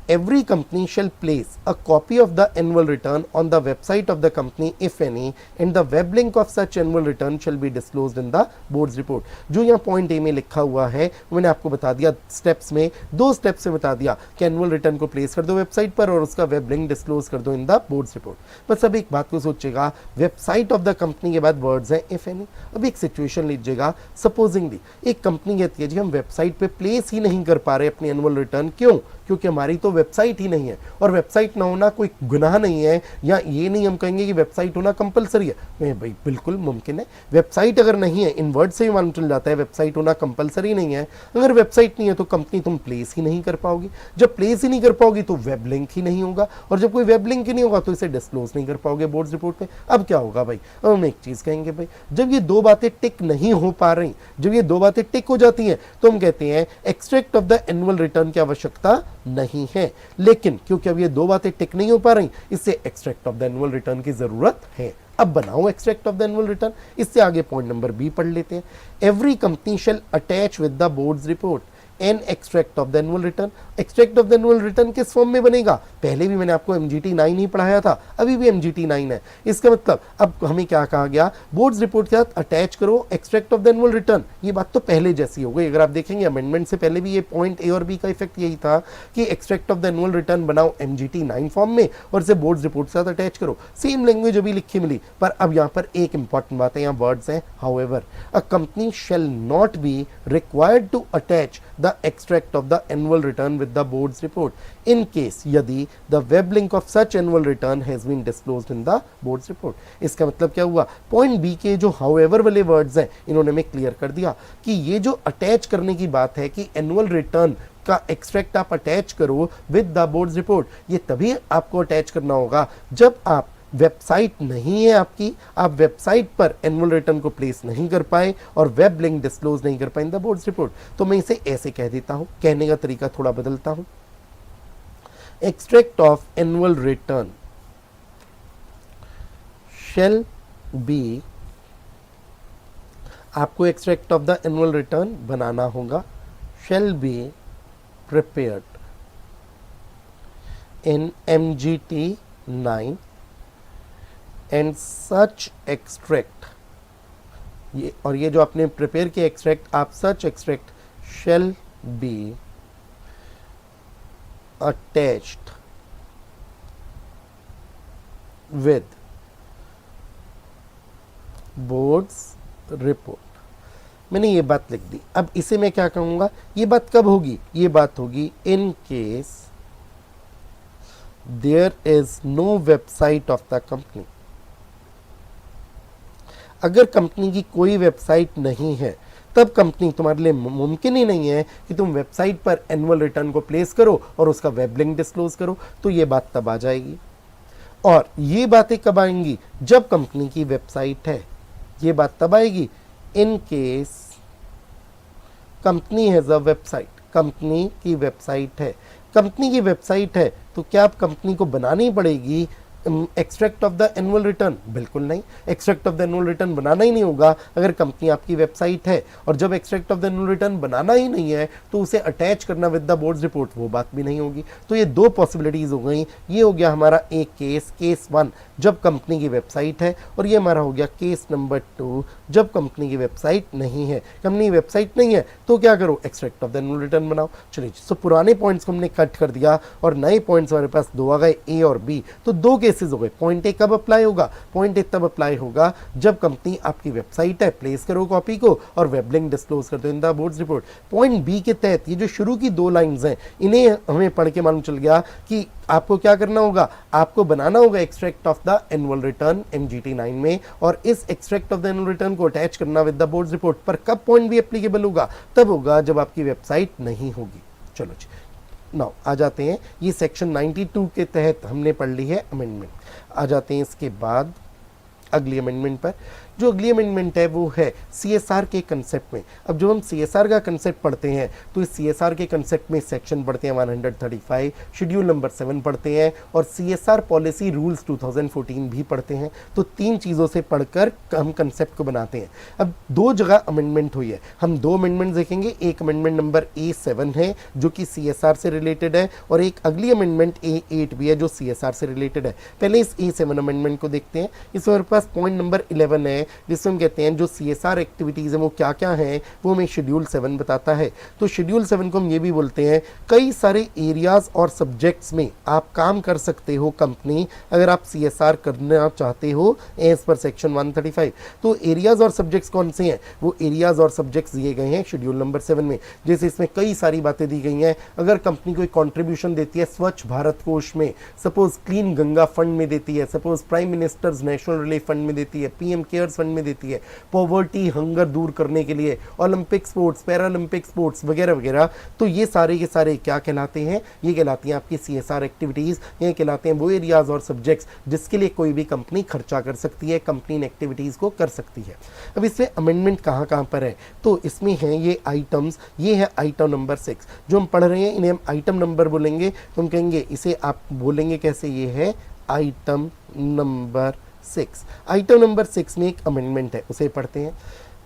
every company shall place a copy of the annual return on the website of the company if any, and the web link of such annual return shall be disclosed in the board's report। जो यहाँ point A में लिखा हुआ है मैंने आपको बता दिया स्टेप्स में, दो स्टेप्स से बता दिया कि एनुअल रिटर्न को प्लेस कर दो वेबसाइट पर और उसका वेब लिंक डिस्क्लोज कर दो इन द बोर्ड्स रिपोर्ट। बस अब एक बात को सोचेगा, वेबसाइट ऑफ द कंपनी के बाद वर्ड्स हैं इफ एनी। अब एक सिचुएशन लीजिएगा, सपोजिंगली एक कंपनी कहती है जी हम वेबसाइट पे प्लेस ही नहीं कर पा रहे अपनी एनुअल रिटर्न। क्यों? क्योंकि हमारी तो वेबसाइट ही नहीं है, और वेबसाइट ना होना कोई गुनाह नहीं है, या ये नहीं हम कहेंगे कि वेबसाइट होना कंपलसरी है। नहीं भाई, बिल्कुल मुमकिन है। वेबसाइट अगर नहीं है, इन वर्ड से ही मालूम चल जाता है वेबसाइट होना कंपलसरी नहीं है। अगर वेबसाइट नहीं है तो कंपनी तुम प्लेस ही नहीं कर पाओगी। जब प्लेस ही नहीं कर पाओगी तो वेब लिंक ही नहीं होगा, और जब कोई वेब लिंक ही नहीं होगा तो इसे डिस्क्लोज नहीं कर पाओगे बोर्ड्स रिपोर्ट में। अब क्या होगा भाई? अब हम एक चीज कहेंगे भाई, जब ये दो बातें टिक नहीं हो पा रही, जब ये दो बातें टिक हो जाती हैं तो हम कहते हैं extract of the annual return की आवश्यकता नहीं है। लेकिन क्योंकि अब ये दो बातें टिक नहीं हो पा रही, इससे extract of the annual return की जरूरत है। अब बनाओ extract of the annual return. इससे आगे पॉइंट नंबर बी पढ़ लेते हैं। Every company shall attach with the board's report an extract of the annual return. Extract of the annual return किस फॉर्म में बनेगा? पहले भी मैंने आपको MGT 9 ही पढ़ाया था, अभी भी MGT 9 है। इसका मतलब अब हमें क्या कहा गया? बोर्ड्स रिपोर्ट के साथ अटैच करो extract of the annual return. ये बात तो पहले जैसी हो गई। अगर आप देखेंगे अमेंडमेंट से पहले भी ये पॉइंट ए और बी का इफेक्ट यही था कि extract of the annual return बनाओ MGT 9 फॉर्म में और इसे बोर्ड्स रिपोर्ट के साथ अटैच करो। सेम लैंग्वेज अभी लिखी मिली, पर अब यहाँ पर एक इंपॉर्टेंट बात है, यहाँ वर्ड्स हैं however. A company shall not be required to attach the extract of the annual return with the board's report in case यदि the web link of such annual return has been disclosed in the board's report। इसका मतलब क्या हुआ? Point B के जो however वाले words हैं इन्होंने हमें क्लियर कर दिया कि ये जो अटैच करने की बात है कि एनुअल रिटर्न का एक्सट्रैक्ट आप अटैच करो विद द बोर्ड्स रिपोर्ट, ये तभी आपको अटैच करना होगा जब आप वेबसाइट नहीं है आपकी, आप वेबसाइट पर एनुअल रिटर्न को प्लेस नहीं कर पाए और वेब लिंक डिस्क्लोज नहीं कर पाए इन द बोर्ड्स रिपोर्ट। तो मैं इसे ऐसे कह देता हूं, कहने का तरीका थोड़ा बदलता हूं। Extract of annual return shall be, आपको extract of the annual return बनाना होगा, shall be prepared in MGT 9 and such extract, ये और ये जो आपने प्रिपेयर किया एक्सट्रैक्ट, आप such extract shall be attached with board's report. मैंने ये बात लिख दी। अब इसे मैं क्या कहूंगा? ये बात कब होगी? ये बात होगी in case there is no website of the company. अगर कंपनी की कोई वेबसाइट नहीं है तब कंपनी तुम्हारे लिए मुमकिन ही नहीं है कि तुम वेबसाइट पर एनुअल रिटर्न को प्लेस करो और उसका वेब लिंक डिस्क्लोज करो। तो ये बात तब आ जाएगी, और ये बातें कब आएंगी? जब कंपनी की वेबसाइट है। ये बात तब आएगी in case company has a website, company की वेबसाइट है। कंपनी की वेबसाइट है तो क्या आप कंपनी को बनानी पड़ेगी extract of the annual return, बिल्कुल नहीं। Extract of the annual return बनाना ही नहीं होगा अगर कंपनी आपकी वेबसाइट है, और जब extract of the annual return बनाना ही नहीं है तो उसे अटैच करना विद द बोर्ड्स रिपोर्ट, वो बात भी नहीं होगी। तो ये दो पॉसिबिलिटीज हो गई। ये हो गया हमारा एक केस, केस 1 जब कंपनी की वेबसाइट है, और ये हमारा हो गया केस नंबर 2 जब कंपनी की वेबसाइट नहीं है। कंपनी की वेबसाइट नहीं है तो क्या करो, extract of the annual return बनाओ। चलिए, सो पुराने पॉइंट्स को हमने कट कर दिया और नए पॉइंट्स हमारे पास दो आ गए, ए और बी। तो दो केसेस हो गए। पॉइंट ए कब अप्लाई होगा, पॉइंट ए तब अप्लाई होगा जब कंपनी आपकी वेबसाइट है, प्लेस करो कॉपी को और वेब लिंक डिस्क्लोज कर दो in the board's report. Point B के तहत ये जो शुरू की दो लाइंस हैं, इन्हें हमें पढ़ के मालूम चल गया कि आपको क्या करना होगा, आपको बनाना होगा extract of the annual return MGT 9 में, और इस extract of the annual return को अटैच करना विद द बोर्ड्स रिपोर्ट। पर कब पॉइंट भी एप्लीकेबल होगा, तब होगा जब आपकी वेबसाइट नहीं होगी। चलो जी, नाउ आ जाते हैं, ये सेक्शन 92 के तहत हमने पढ़ ली है अमेंडमेंट। आ जाते हैं इसके बाद अगली अमेंडमेंट पर। जो अगली अमेंडमेंट है वो है CSR के कंसेप्ट में। अब जब हम CSR का कंसेप्ट पढ़ते हैं तो इस CSR के कंसेप्ट में सेक्शन पढ़ते हैं 135, शेड्यूल नंबर 7 पढ़ते हैं, और CSR पॉलिसी रूल्स 2014 भी पढ़ते हैं। तो तीन चीज़ों से पढ़कर हम कंसेप्ट को बनाते हैं। अब दो जगह अमेंडमेंट हुई है, हम दो अमेंडमेंट देखेंगे। एक अमेंडमेंट नंबर A7 है जो कि CSR से रिलेटेड है, और एक अगली अमेंडमेंट A8 भी है जो CSR से रिलेटेड है। पहले इस A7 अमेंडमेंट को देखते हैं। इस हमारे पास पॉइंट नंबर 11 है जिसमें हम कहते हैं जो CSR एक्टिविटीज़ हैं वो क्या क्या हैं, वो हमें शेड्यूल 7 बताता है। तो शेड्यूल 7 को हम ये भी बोलते हैं, कई सारे एरियाज और सब्जेक्ट्स में आप काम कर सकते हो कंपनी, अगर आप CSR करना चाहते हो एज पर सेक्शन 135। तो एरियाज और सब्जेक्ट्स कौन से हैं, वो एरियाज और सब्जेक्ट्स दिए गए हैं शेड्यूल नंबर 7 में। जैसे इसमें कई सारी बातें दी गई हैं। अगर कंपनी कोई कॉन्ट्रीब्यूशन देती है स्वच्छ भारत कोष में, सपोज क्लीन गंगा फंड में देती है, suppose prime ministers national relief fund में देती है, PM केयर्स फंड में देती है, पॉवर्टी हंगर दूर करने के लिए, ओलंपिक स्पोर्ट्स, पैरालंपिक स्पोर्ट्स वगैरह वगैरह, तो ये सारे के सारे क्या कहलाते हैं, ये कहलाती हैं आपकी CSR एक्टिविटीज़। ये कहलाते हैं वो एरियाज और सब्जेक्ट्स जिसके लिए कोई भी कंपनी खर्चा कर सकती है, कंपनी इन एक्टिविटीज़ को कर सकती है। अब इसमें अमेंडमेंट कहाँ कहाँ पर है, तो इसमें हैं ये आइटम्स। ये है आइटम नंबर 6 जो हम पढ़ रहे हैं, इन्हें हम आइटम नंबर बोलेंगे। तो हम कहेंगे इसे आप बोलेंगे कैसे, ये है आइटम नंबर 6। आइटम नंबर 6 में एक अमेंडमेंट है, उसे पढ़ते हैं।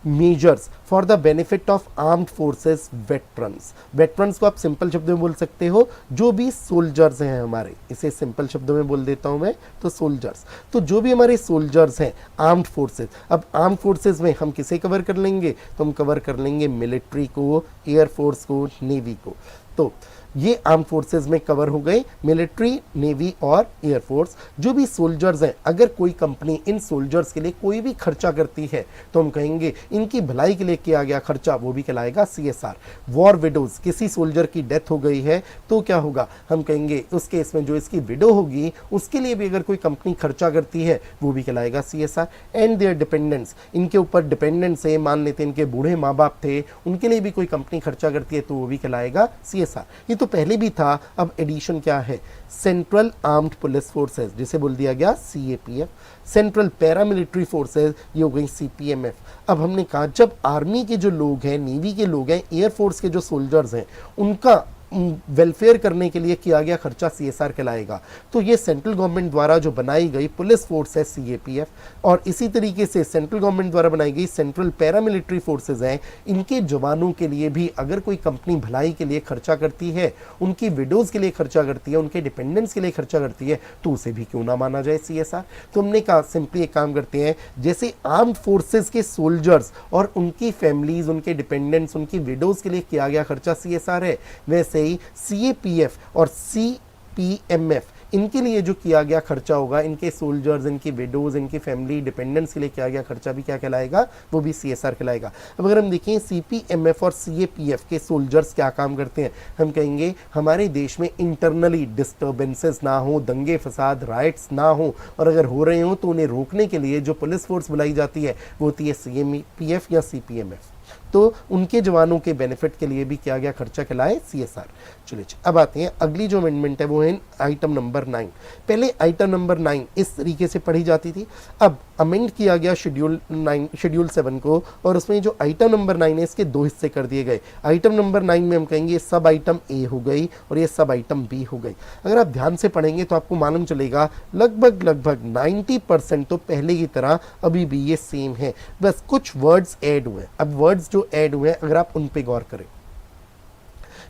Measures for the benefit of armed forces veterans. Veterans को आप सिंपल शब्दों में बोल सकते हो, जो भी सोल्जर्स हैं हमारे, इसे सिंपल शब्दों में बोल देता हूं मैं, तो सोल्जर्स। तो जो भी हमारे सोल्जर्स हैं आर्म्ड फोर्सेस, अब आर्म्ड फोर्सेस में हम किसे कवर कर लेंगे, तो हम कवर कर लेंगे मिलिट्री को, एयरफोर्स को, नेवी को। तो ये आर्म फोर्सेस में कवर हो गए, मिलिट्री, नेवी और एयरफोर्स। जो भी सोल्जर्स हैं, अगर कोई कंपनी इन सोल्जर्स के लिए कोई भी खर्चा करती है तो हम कहेंगे इनकी भलाई के लिए किया गया खर्चा, वो भी कहलाएगा CSR। वॉर विडोज, किसी सोल्जर की डेथ हो गई है तो क्या होगा, हम कहेंगे उस केस में जो इसकी विडो होगी उसके लिए भी अगर कोई कंपनी खर्चा करती है वो भी कहलाएगा CSR। एंड देयर डिपेंडेंट्स, इनके ऊपर डिपेंडेंट्स है, मान लेते हैं इनके बूढ़े माँ बाप थे, उनके लिए भी कोई कंपनी खर्चा करती है तो वो भी कहलाएगा CSR। ये तो पहले भी था, अब एडिशन क्या है, सेंट्रल आर्म्ड पुलिस फोर्सेस, जिसे बोल दिया गया CAPF। सेंट्रल पैरामिलिट्री फोर्सेस, ये हो गई CPMF। अब हमने कहा जब आर्मी के जो लोग हैं, नेवी के लोग हैं, एयरफोर्स के जो सोल्जर्स हैं, उनका वेलफेयर करने के लिए किया गया खर्चा CSR कहलाएगा। तो ये सेंट्रल गवर्नमेंट द्वारा जो बनाई गई पुलिस फोर्स है CAPF, और इसी तरीके से सेंट्रल गवर्नमेंट द्वारा बनाई गई सेंट्रल पैरामिलिट्री फोर्सेस हैं, इनके जवानों के लिए भी अगर कोई कंपनी भलाई के लिए खर्चा करती है, उनकी विडोज के लिए खर्चा करती है, उनके डिपेंडेंट्स के लिए खर्चा करती है, तो उसे भी क्यों ना माना जाए CSR। तो हमने कहा सिंपली एक काम करते हैं, जैसे आर्म्ड फोर्सेस के सोल्जर्स और उनकी फैमिलीज, उनके डिपेंडेंट्स, उनकी विडोज के लिए किया गया खर्चा CSR है, वैसे ही CAPF और CPMF, इनके लिए जो किया गया खर्चा होगा, इनके सोल्जर्स, इनकी विडोज, इनकी फैमिली डिपेंडेंट्स के लिए किया गया खर्चा भी क्या कहलाएगा, वो भी CSR कहलाएगा। अब अगर हम देखें CPMF और CAPF के सोल्जर्स क्या काम करते हैं, हम कहेंगे हमारे देश में इंटरनली डिस्टर्बेंसेस ना हो, दंगे फसाद, राइट्स ना हो, और अगर हो रहे हो तो उन्हें रोकने के लिए जो पुलिस फोर्स बुलाई जाती है वो होती है CAPF या CPMF। तो उनके जवानों के बेनिफिट के लिए भी किया गया खर्चा कहलाए CSR। चलिए अब आते हैं अगली जो अमेंडमेंट है वो है आइटम नंबर 9। पहले आइटम नंबर 9 इस तरीके से पढ़ी जाती थी, अब अमेंड किया गया शेड्यूल 7 को, और उसमें जो आइटम नंबर 9 है इसके दो हिस्से कर दिए गए। आइटम नंबर 9 में हम कहेंगे सब आइटम ए हो गई और ये सब आइटम बी हो गई। अगर आप ध्यान से पढ़ेंगे तो आपको मालूम चलेगा लगभग 90% तो पहले की तरह अभी भी ये सेम है, बस कुछ वर्ड्स ऐड हुए। अब वर्ड्स जो ऐड हुए अगर आप उन पे गौर करें,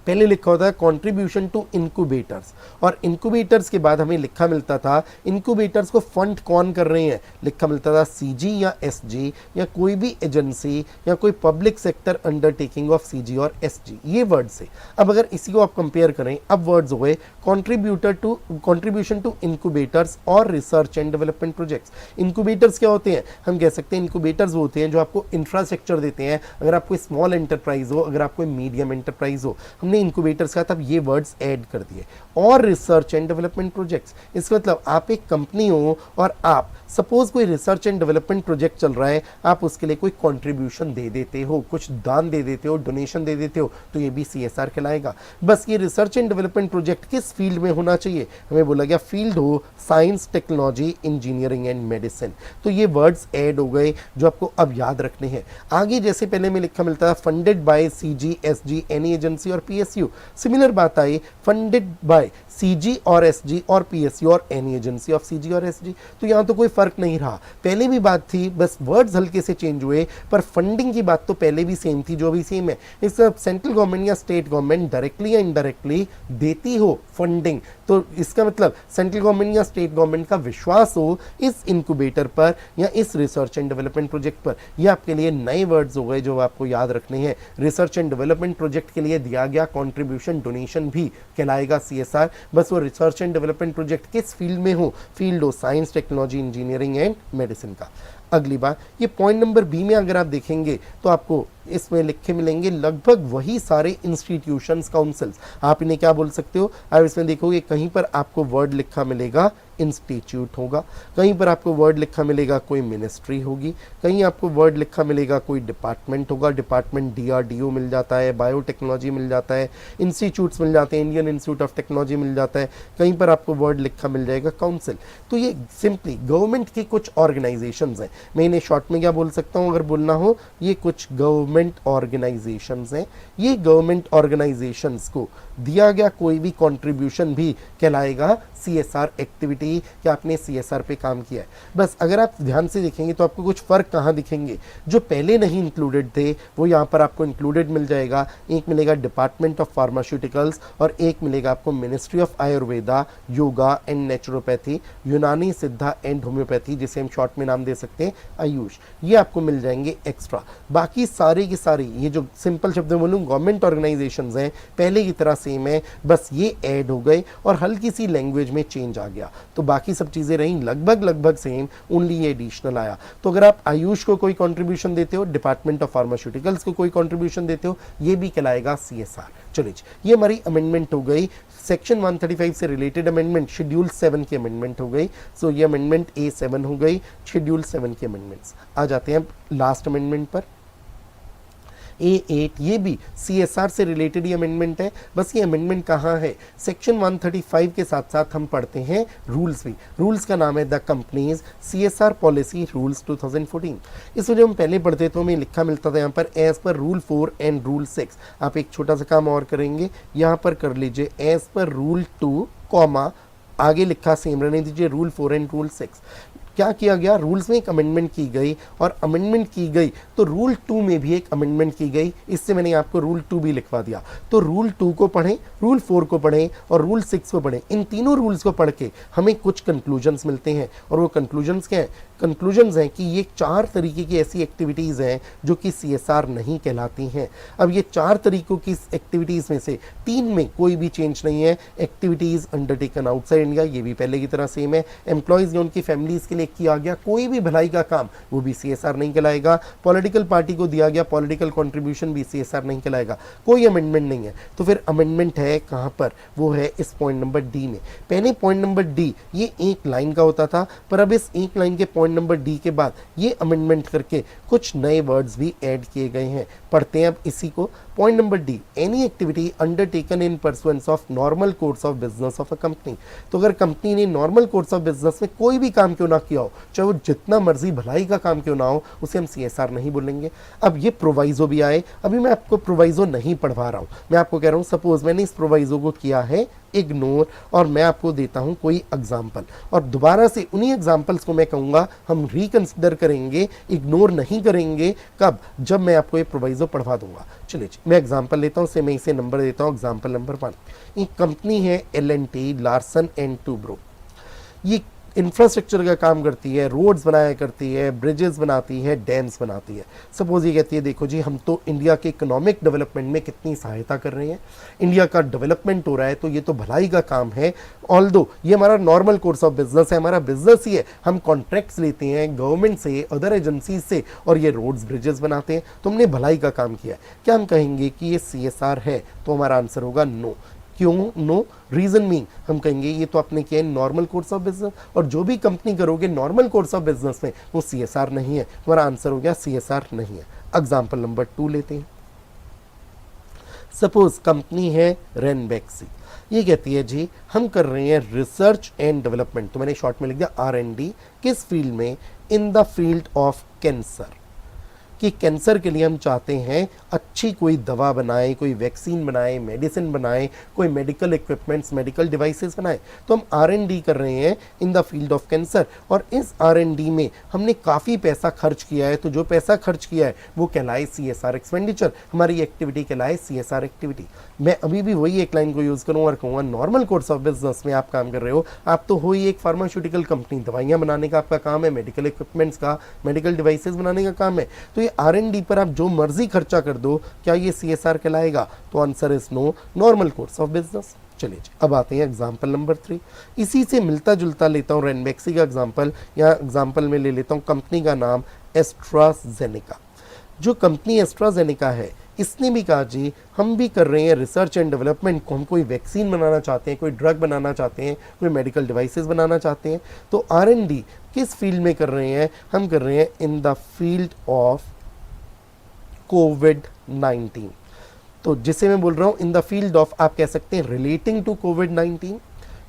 पहले लिखा होता है कंट्रीब्यूशन टू इनक्यूबेटर्स, और इनक्यूबेटर्स के बाद हमें लिखा मिलता था इनक्यूबेटर्स को फंड कौन कर रहे हैं, लिखा मिलता था CG या SG या कोई भी एजेंसी या कोई public sector undertaking of CG और SG, ये वर्ड से। अब अगर इसी को आप कंपेयर करें, अब वर्ड्स हो गए कंट्रीब्यूशन टू इनक्यूबेटर्स और research and development projects. Incubators क्या होते हैं, हम कह सकते हैं इनक्यूबेटर्स वो होते हैं जो आपको इंफ्रास्ट्रक्चर देते हैं। अगर आप कोई स्मॉल एंटरप्राइज हो, अगर आप कोई मीडियम एंटरप्राइज हो, हमने इनक्यूबेटर्स का तब ये वर्ड्स ऐड कर दिए। और रिसर्च एंड डेवलपमेंट प्रोजेक्ट्स, इसका मतलब आप एक कंपनी हो और आप सपोज कोई रिसर्च एंड डेवलपमेंट प्रोजेक्ट चल रहा है, आप उसके लिए कोई कंट्रीब्यूशन दे देते हो, कुछ दान दे देते हो, डोनेशन दे देते हो, तो ये भी CSR कहलाएगा। बस ये रिसर्च एंड डेवलपमेंट प्रोजेक्ट किस फील्ड में होना चाहिए, हमें बोला गया फील्ड हो science, technology, engineering and medicine. तो ये वर्ड्स ऐड हो गए जो आपको अब याद रखने हैं। आगे जैसे पहले में लिखा मिलता है funded by CG, SG, any agency और PSU, सिमिलर बात आई फंडेड बाय CG और SG और PSU और एनी एजेंसी ऑफ CG और SG। तो यहाँ तो कोई फर्क नहीं रहा, पहले भी बात थी, बस वर्ड्स हल्के से चेंज हुए, पर फंडिंग की बात तो पहले भी सेम थी जो भी सेम है। इस सेंट्रल गवर्नमेंट या स्टेट गवर्नमेंट डायरेक्टली या इनडायरेक्टली देती हो फंडिंग, तो इसका मतलब सेंट्रल गवर्नमेंट या स्टेट गवर्नमेंट का विश्वास हो इस इनक्यूबेटर पर या इस रिसर्च एंड डेवलपमेंट प्रोजेक्ट पर। ये आपके लिए नए वर्ड्स हो गए जो आपको याद रखने हैं। रिसर्च एंड डेवलपमेंट प्रोजेक्ट के लिए दिया गया कंट्रीब्यूशन, डोनेशन भी कहलाएगा CSR, बस वो रिसर्च एंड डेवलपमेंट प्रोजेक्ट किस फील्ड में हो, फील्ड हो science, technology, engineering and medicine का। अगली बात, ये पॉइंट नंबर B में अगर आप देखेंगे तो आपको इसमें लिखे मिलेंगे लगभग वही सारे इंस्टीट्यूशंस, काउंसिल्स। आप इन्हें क्या बोल सकते हो, आप इसमें देखोगे कहीं पर आपको वर्ड लिखा मिलेगा इंस्टीट्यूट होगा, कहीं पर आपको वर्ड लिखा मिलेगा कोई मिनिस्ट्री होगी, कहीं आपको वर्ड लिखा मिलेगा कोई डिपार्टमेंट होगा, डिपार्टमेंट DRDO मिल जाता है, बायोटेक्नोलॉजी मिल जाता है, इंस्टीट्यूट्स मिल जाते हैं, इंडियन इंस्टीट्यूट ऑफ टेक्नोलॉजी मिल जाता है, कहीं पर आपको वर्ड लिखा मिल जाएगा काउंसिल। तो ये सिंपली गवर्नमेंट की कुछ ऑर्गेनाइजेशंस हैं। मैं इन्हें शॉर्ट में क्या बोल सकता हूँ अगर बोलना हो, ये कुछ गवर्नमेंट ऑर्गेनाइजेशंस हैं। ये गवर्नमेंट ऑर्गेनाइजेशंस को दिया गया कोई भी कंट्रीब्यूशन भी कहलाएगा CSR एक्टिविटी, कि आपने CSR पे काम किया है। बस अगर आप ध्यान से देखेंगे तो आपको कुछ फ़र्क कहाँ दिखेंगे, जो पहले नहीं इंक्लूडेड थे वो यहाँ पर आपको इंक्लूडेड मिल जाएगा। एक मिलेगा डिपार्टमेंट ऑफ फार्मास्यूटिकल्स और एक मिलेगा आपको ministry of Ayurveda, yoga and naturopathy, यूनानी, सिद्धा एंड होम्योपैथी, जिसे हम शॉर्ट में नाम दे सकते हैं आयुष। ये आपको मिल जाएंगे एक्स्ट्रा। बाकी सारे की सारी ये जो सिंपल शब्द में बोलूँ गवर्नमेंट ऑर्गेनाइजेशंस हैं पहले की तरह सेम है, बस ये ऐड हो गए और हल्की सी लैंग्वेज में चेंज आ गया। तो बाकी सब चीज़ें रहीं लगभग सेम, ओनली ये एडिशनल आया। तो अगर आप आयुष को कोई कंट्रीब्यूशन देते हो, डिपार्टमेंट ऑफ फार्मास्यूटिकल्स को कोई कंट्रीब्यूशन देते हो, ये भी कहलाएगा CSR। चलिए ये हमारी अमेंडमेंट हो गई, सेक्शन 135 से रिलेटेड अमेंडमेंट, शेड्यूल 7 की अमेंडमेंट हो गई। सो ये अमेंडमेंट A7 हो गई, शेड्यूल 7 की अमेंडमेंट्स। आ जाते हैं लास्ट अमेंडमेंट पर, A8, ये भी CSR से रिलेटेड ही अमेंडमेंट है। बस ये अमेंडमेंट कहाँ है, सेक्शन 135 के साथ साथ हम पढ़ते हैं रूल्स भी। रूल्स का नाम है the companies CSR policy rules 2014। इस वजह हम पहले पढ़ते तो हमें लिखा मिलता था यहाँ पर as per rule 4 and rule 6। आप एक छोटा सा काम और करेंगे, यहाँ पर कर लीजिए एज पर रूल 2 कॉमा आगे लिखा सेम रहने दीजिए रूल 4 एंड रूल 6। क्या किया गया, रूल्स में एक अमेंडमेंट की गई और अमेंडमेंट की गई तो रूल 2 में भी एक अमेंडमेंट की गई। इससे मैंने आपको रूल 2 भी लिखवा दिया। तो रूल 2 को पढ़ें, रूल 4 को पढ़ें और रूल 6 को पढ़ें। इन तीनों रूल्स को पढ़ के हमें कुछ कंक्लूजन्स मिलते हैं और वो कंक्लूजन्स क्या हैं, कंक्लूजन्स हैं कि ये 4 तरीके की ऐसी एक्टिविटीज़ हैं जो कि CSR नहीं कहलाती हैं। अब ये 4 तरीकों की एक्टिविटीज़ में से 3 में कोई भी चेंज नहीं है। एक्टिविटीज़ अंडरटेकन आउटसाइड इंडिया, ये भी पहले की तरह सेम है। एम्प्लॉयज़ या उनकी फैमिलीज़ के लिए लिए किया गया कोई भी भलाई का काम वो भी CSR नहीं कहलाएगा। पॉलिटिकल पार्टी को दिया गया पॉलिटिकल कंट्रीब्यूशन भी CSR नहीं कहलाएगा। कोई अमेंडमेंट नहीं है। तो फिर अमेंडमेंट है कहां पर? वो है इस पॉइंट नंबर डी में। पहले पॉइंट नंबर डी ये एक लाइन का होता था, पर अब इस एक लाइन के पॉइंट नंबर डी के बाद ये अमेंडमेंट करके कुछ नए वर्ड्स भी ऐड किए गए हैं। पढ़ते हैं अब इसी को। Point number D, any activity undertaken in pursuance of normal course of business of a company. तो अगर कंपनी ने नॉर्मल कोर्स ऑफ बिजनेस में कोई भी काम क्यों ना किया हो, चाहे वो जितना मर्जी भलाई का काम क्यों ना हो, उसे हम CSR नहीं बोलेंगे। अब ये प्रोवाइजो भी आए। अभी मैं आपको प्रोवाइजो नहीं पढ़वा रहा हूं, मैं आपको कह रहा हूं सपोज मैंने इस प्रोवाइजो को किया है इग्नोर, और मैं आपको देता हूं कोई एग्जाम्पल, और दोबारा से उन्हीं एग्जाम्पल्स को मैं कहूंगा हम रिकंसिडर करेंगे, इग्नोर नहीं करेंगे। कब? जब मैं आपको ये प्रोवाइजो पढ़वा दूंगा। चलिए मैं एग्जाम्पल लेता हूं, मैं इसे नंबर देता हूं। एग्जाम्पल नंबर 1, एक कंपनी है L&T लार्सन एंड टूब्रो। ये इंफ्रास्ट्रक्चर का काम करती है, रोड्स बनाया करती है, ब्रिजेस बनाती है, डैम्स बनाती है। सपोज ये कहती है देखो जी हम तो इंडिया के इकोनॉमिक डेवलपमेंट में कितनी सहायता कर रहे हैं, इंडिया का डेवलपमेंट हो रहा है, तो ये तो भलाई का काम है। ऑल्दो ये हमारा नॉर्मल कोर्स ऑफ बिजनेस है, हमारा बिजनेस ही है, हम कॉन्ट्रैक्ट्स लेते हैं गवर्नमेंट से, अदर एजेंसी से, और ये रोड्स ब्रिजेस बनाते हैं, तो हमने भलाई का काम किया है। क्या हम कहेंगे कि ये CSR है? तो हमारा आंसर होगा नो। क्यों नो? रीजन मीन हम कहेंगे ये तो आपने किया है नॉर्मल कोर्स ऑफ बिजनेस, और जो भी कंपनी करोगे नॉर्मल कोर्स ऑफ बिजनेस में वो CSR नहीं है। हमारा आंसर हो गया CSR नहीं है। एग्जाम्पल नंबर 2 लेते हैं। सपोज कंपनी है रेनबैक्सी, ये कहती है जी हम कर रहे हैं रिसर्च एंड डेवलपमेंट, तो मैंने शॉर्ट में लिख दिया R&D। किस फील्ड में? इन द फील्ड ऑफ कैंसर, कि कैंसर के लिए हम चाहते हैं अच्छी कोई दवा बनाए, कोई वैक्सीन बनाए, मेडिसिन बनाए, कोई मेडिकल इक्विपमेंट्स, मेडिकल डिवाइसेस बनाए। तो हम R&D कर रहे हैं इन द फील्ड ऑफ कैंसर, और इस R&D में हमने काफ़ी पैसा खर्च किया है। तो जो पैसा खर्च किया है वो कहलाए CSR एक्सपेंडिचर, हमारी एक्टिविटी कहलाए CSR एक्टिविटी। मैं अभी भी वही एक लाइन को यूज़ करूँगा और कहूँगा नॉर्मल कोर्स ऑफ बिजनेस में आप काम कर रहे हो, आप तो हो ही एक फार्मास्यूटिकल कंपनी, दवाइयाँ बनाने का आपका काम है, मेडिकल इक्विपमेंट्स का, मेडिकल डिवाइसेस बनाने का काम है। तो ये R&D पर आप जो मर्जी खर्चा कर दो, क्या ये CSR कहलाएगा? तो answer is no, normal course of business. चलिए अब आते हैं एग्जाम्पल नंबर 3। इसी से मिलता जुलता लेता हूँ रेनबैक्सी का एग्जाम्पल, या एग्जाम्पल में ले लेता हूँ कंपनी का नाम एस्ट्राजेनेका। जो कंपनी एस्ट्राजेनेका है इसने भी कहा जी हम भी कर रहे हैं रिसर्च एंड डेवलपमेंट, को हम कोई वैक्सीन बनाना चाहते हैं, कोई ड्रग बनाना चाहते हैं, कोई मेडिकल डिवाइसेस बनाना चाहते हैं। तो R&D किस फील्ड में कर रहे हैं? हम कर रहे हैं इन द फील्ड ऑफ कोविड-19। तो जिसे मैं बोल रहा हूं इन द फील्ड ऑफ, आप कह सकते हैं रिलेटिंग टू कोविड-19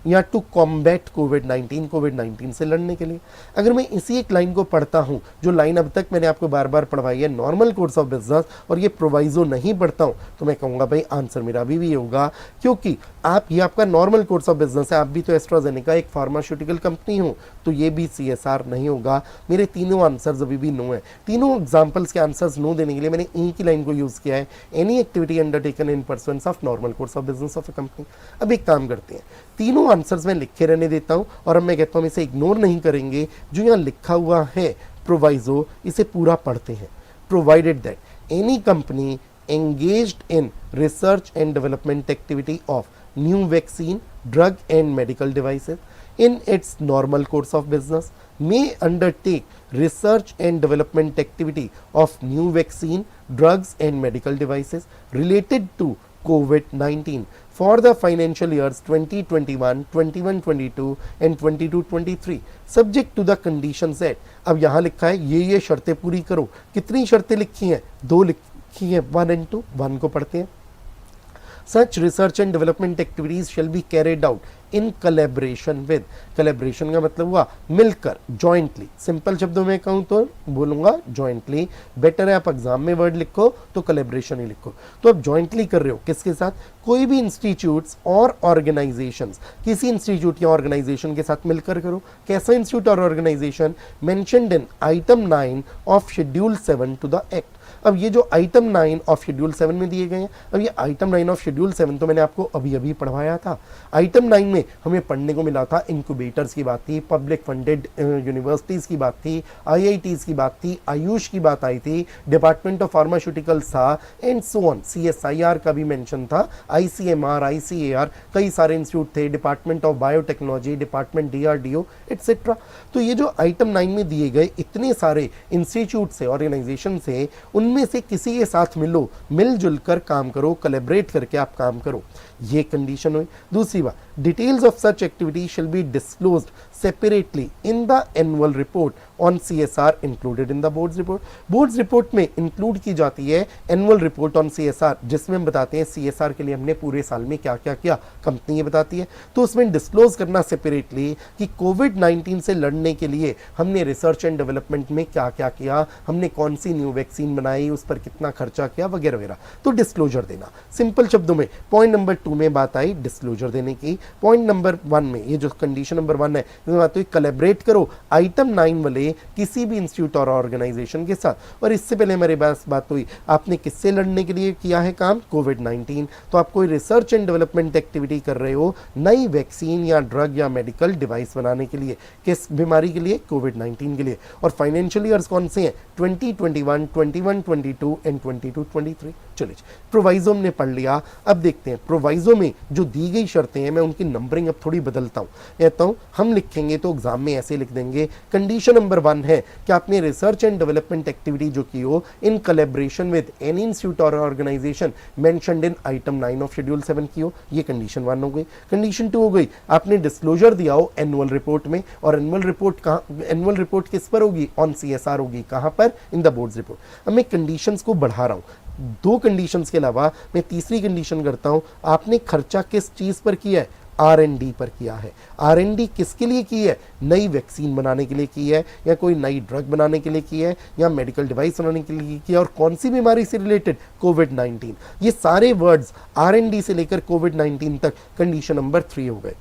या टू कॉम्बैट कोविड-19, कोविड-19 से लड़ने के लिए। अगर मैं इसी एक लाइन को पढ़ता हूं, जो लाइन अब तक मैंने आपको बार बार पढ़वाई है नॉर्मल कोर्स ऑफ बिजनेस, और ये प्रोवाइजो नहीं पढ़ता हूं, तो मैं कहूंगा भाई आंसर मेरा अभी भी होगा, क्योंकि आप ये आपका नॉर्मल कोर्स ऑफ बिजनेस है, आप भी तो एस्ट्राजेनेका एक फार्मास्यूटिकल कंपनी हो, तो ये भी CSR नहीं होगा। मेरे तीनों आंसर्स अभी भी नो है। तीनों एग्जाम्पल्स के आंसर्स नो देने के लिए मैंने एक ही लाइन को यूज किया है, any activity undertaken in pursuance of normal course of business of a company. अब एक काम करते हैं, तीनों आंसर्स में लिखे रहने देता हूं, और अब मैं कहता हूं इसे इग्नोर नहीं करेंगे। जो यहाँ लिखा हुआ है प्रोवाइजो, इसे पूरा पढ़ते हैं। Provided that any company engaged in research and development activity of new vaccine, drug and medical devices in its normal course of business may undertake research and development activity of new vaccine, drugs and medical devices related to COVID-19 for the financial years 2021, 21-22 and 22-23 subject to the conditions set। अब यहाँ लिखा है ये शर्तें पूरी करो। कितनी शर्तें लिखी हैं? 2 लिखी है, 1 and 2। 1 को पढ़ते हैं। Such research and development activities shall be carried out in collaboration with, collaboration का मतलब हुआ मिलकर, jointly। सिंपल शब्दों में कहूँ तो बोलूंगा jointly, बेटर है आप एग्जाम में वर्ड लिखो तो collaboration ही लिखो। तो आप jointly कर रहे हो किसके साथ? कोई भी इंस्टीट्यूट्स और ऑर्गेनाइजेशंस, किसी इंस्टीट्यूट या ऑर्गेनाइजेशन के साथ मिलकर करो। कैसा इंस्टीट्यूट और organisation? Mentioned in item 9 of schedule 7 to the act. अब ये जो आइटम 9 ऑफ शेड्यूल 7 में दिए गए हैं, अब ये आइटम 9 ऑफ शेड्यूल 7 तो मैंने आपको अभी अभी पढ़वाया था। आइटम 9 में हमें पढ़ने को मिला था इंक्यूबेटर्स की बात थी, पब्लिक फंडेड यूनिवर्सिटीज की बात थी, आईआईटीज की बात थी, आयुष की बात आई थी, डिपार्टमेंट ऑफ फार्मास्यूटिकल्स था एंड सो ऑन, सीएसआईआर का भी मेंशन था, आईसीएमआर, आईसीएआर, कई सारे इंस्टीट्यूट थे, department of biotechnology, department DRDO etcetera. तो ये जो आइटम 9 में दिए गए इतने सारे इंस्टीट्यूट से, ऑर्गेनाइजेशन से, उनमें से किसी के साथ मिलो, मिलजुल कर काम करो, कोलैबोरेट करके आप काम करो, ये कंडीशन हुई। दूसरी बात, details of such activity shall be disclosed separately in the annual report on CSR included in the board's report. Boards report में इंक्लूड की जाती है एनुअल रिपोर्ट ऑन सीएसआर, जिसमें हम बताते हैं सीएसआर के लिए हमने पूरे साल में क्या क्या किया, कंपनी ये बताती है। तो उसमें डिस्क्लोज करना सेपरेटली कि कोविड-19 से लड़ने के लिए हमने रिसर्च एंड डेवलपमेंट में क्या क्या किया, हमने कौन सी न्यू वैक्सीन बनाई, उस पर कितना खर्चा किया वगैरह वगैरह, तो डिस्क्लोजर देना। सिंपल शब्दों में पॉइंट नंबर 2 में बात आई डिस्क्लोजर देने की। पॉइंट नंबर 1 में ये जो कंडीशन नंबर 1 है, तो कोलैबोरेट करो आइटम 9 वाले किसी भी इंस्टीट्यूट और ऑर्गेनाइजेशन के साथ। और इससे पहले हमारे पास बात हुई, आपने किससे लड़ने के लिए किया है काम, कोविड-19, तो आप कोई रिसर्च एंड डेवलपमेंट एक्टिविटी कर रहे हो नई वैक्सीन या ड्रग या मेडिकल डिवाइस बनाने के लिए, किस बीमारी के लिए, कोविड-19 के लिए। और फाइनेंशियल ईयर्स कौन से हैं, 2021, 21-22 एंड 22-23। चलिए प्रोवाइजो हमने पढ़ लिया। अब देखते हैं प्रोवाइजो में जो दी गई शर्तें हैं, मैं उनकी नंबरिंग अब थोड़ी बदलता हूं, कहता हूं हम लिखेंगे तो एग्जाम में ऐसे लिख देंगे। कंडीशन नंबर 1 है कि आपने रिसर्च एंड डेवलपमेंट एक्टिविटी जो की हो in collaboration with any institute और organisation mentioned in item 9 of schedule 7 की हो, ये कंडीशन 1 हो गई। कंडीशन 2 हो गई, आपने डिस्क्लोजर दिया हो एनुअल रिपोर्ट में, और एनुअल रिपोर्ट किस पर होगी, ऑन सीएसआर होगी, कहां पर, इन द बोर्ड्स रिपोर्ट। अब मैं कंडीशंस को बढ़ा रहा हूं, 2 कंडीशंस के अलावा मैं तीसरी कंडीशन करता हूं, आपने खर्चा किस चीज पर किया है, R&D पर किया है। R&D किसके लिए की है, नई वैक्सीन बनाने के लिए की है, या कोई नई ड्रग बनाने के लिए की है, या मेडिकल डिवाइस बनाने के लिए की है, और कौन सी बीमारी से रिलेटेड, कोविड-19। ये सारे वर्ड्स R&D से लेकर कोविड-19 तक कंडीशन नंबर 3 हो गए।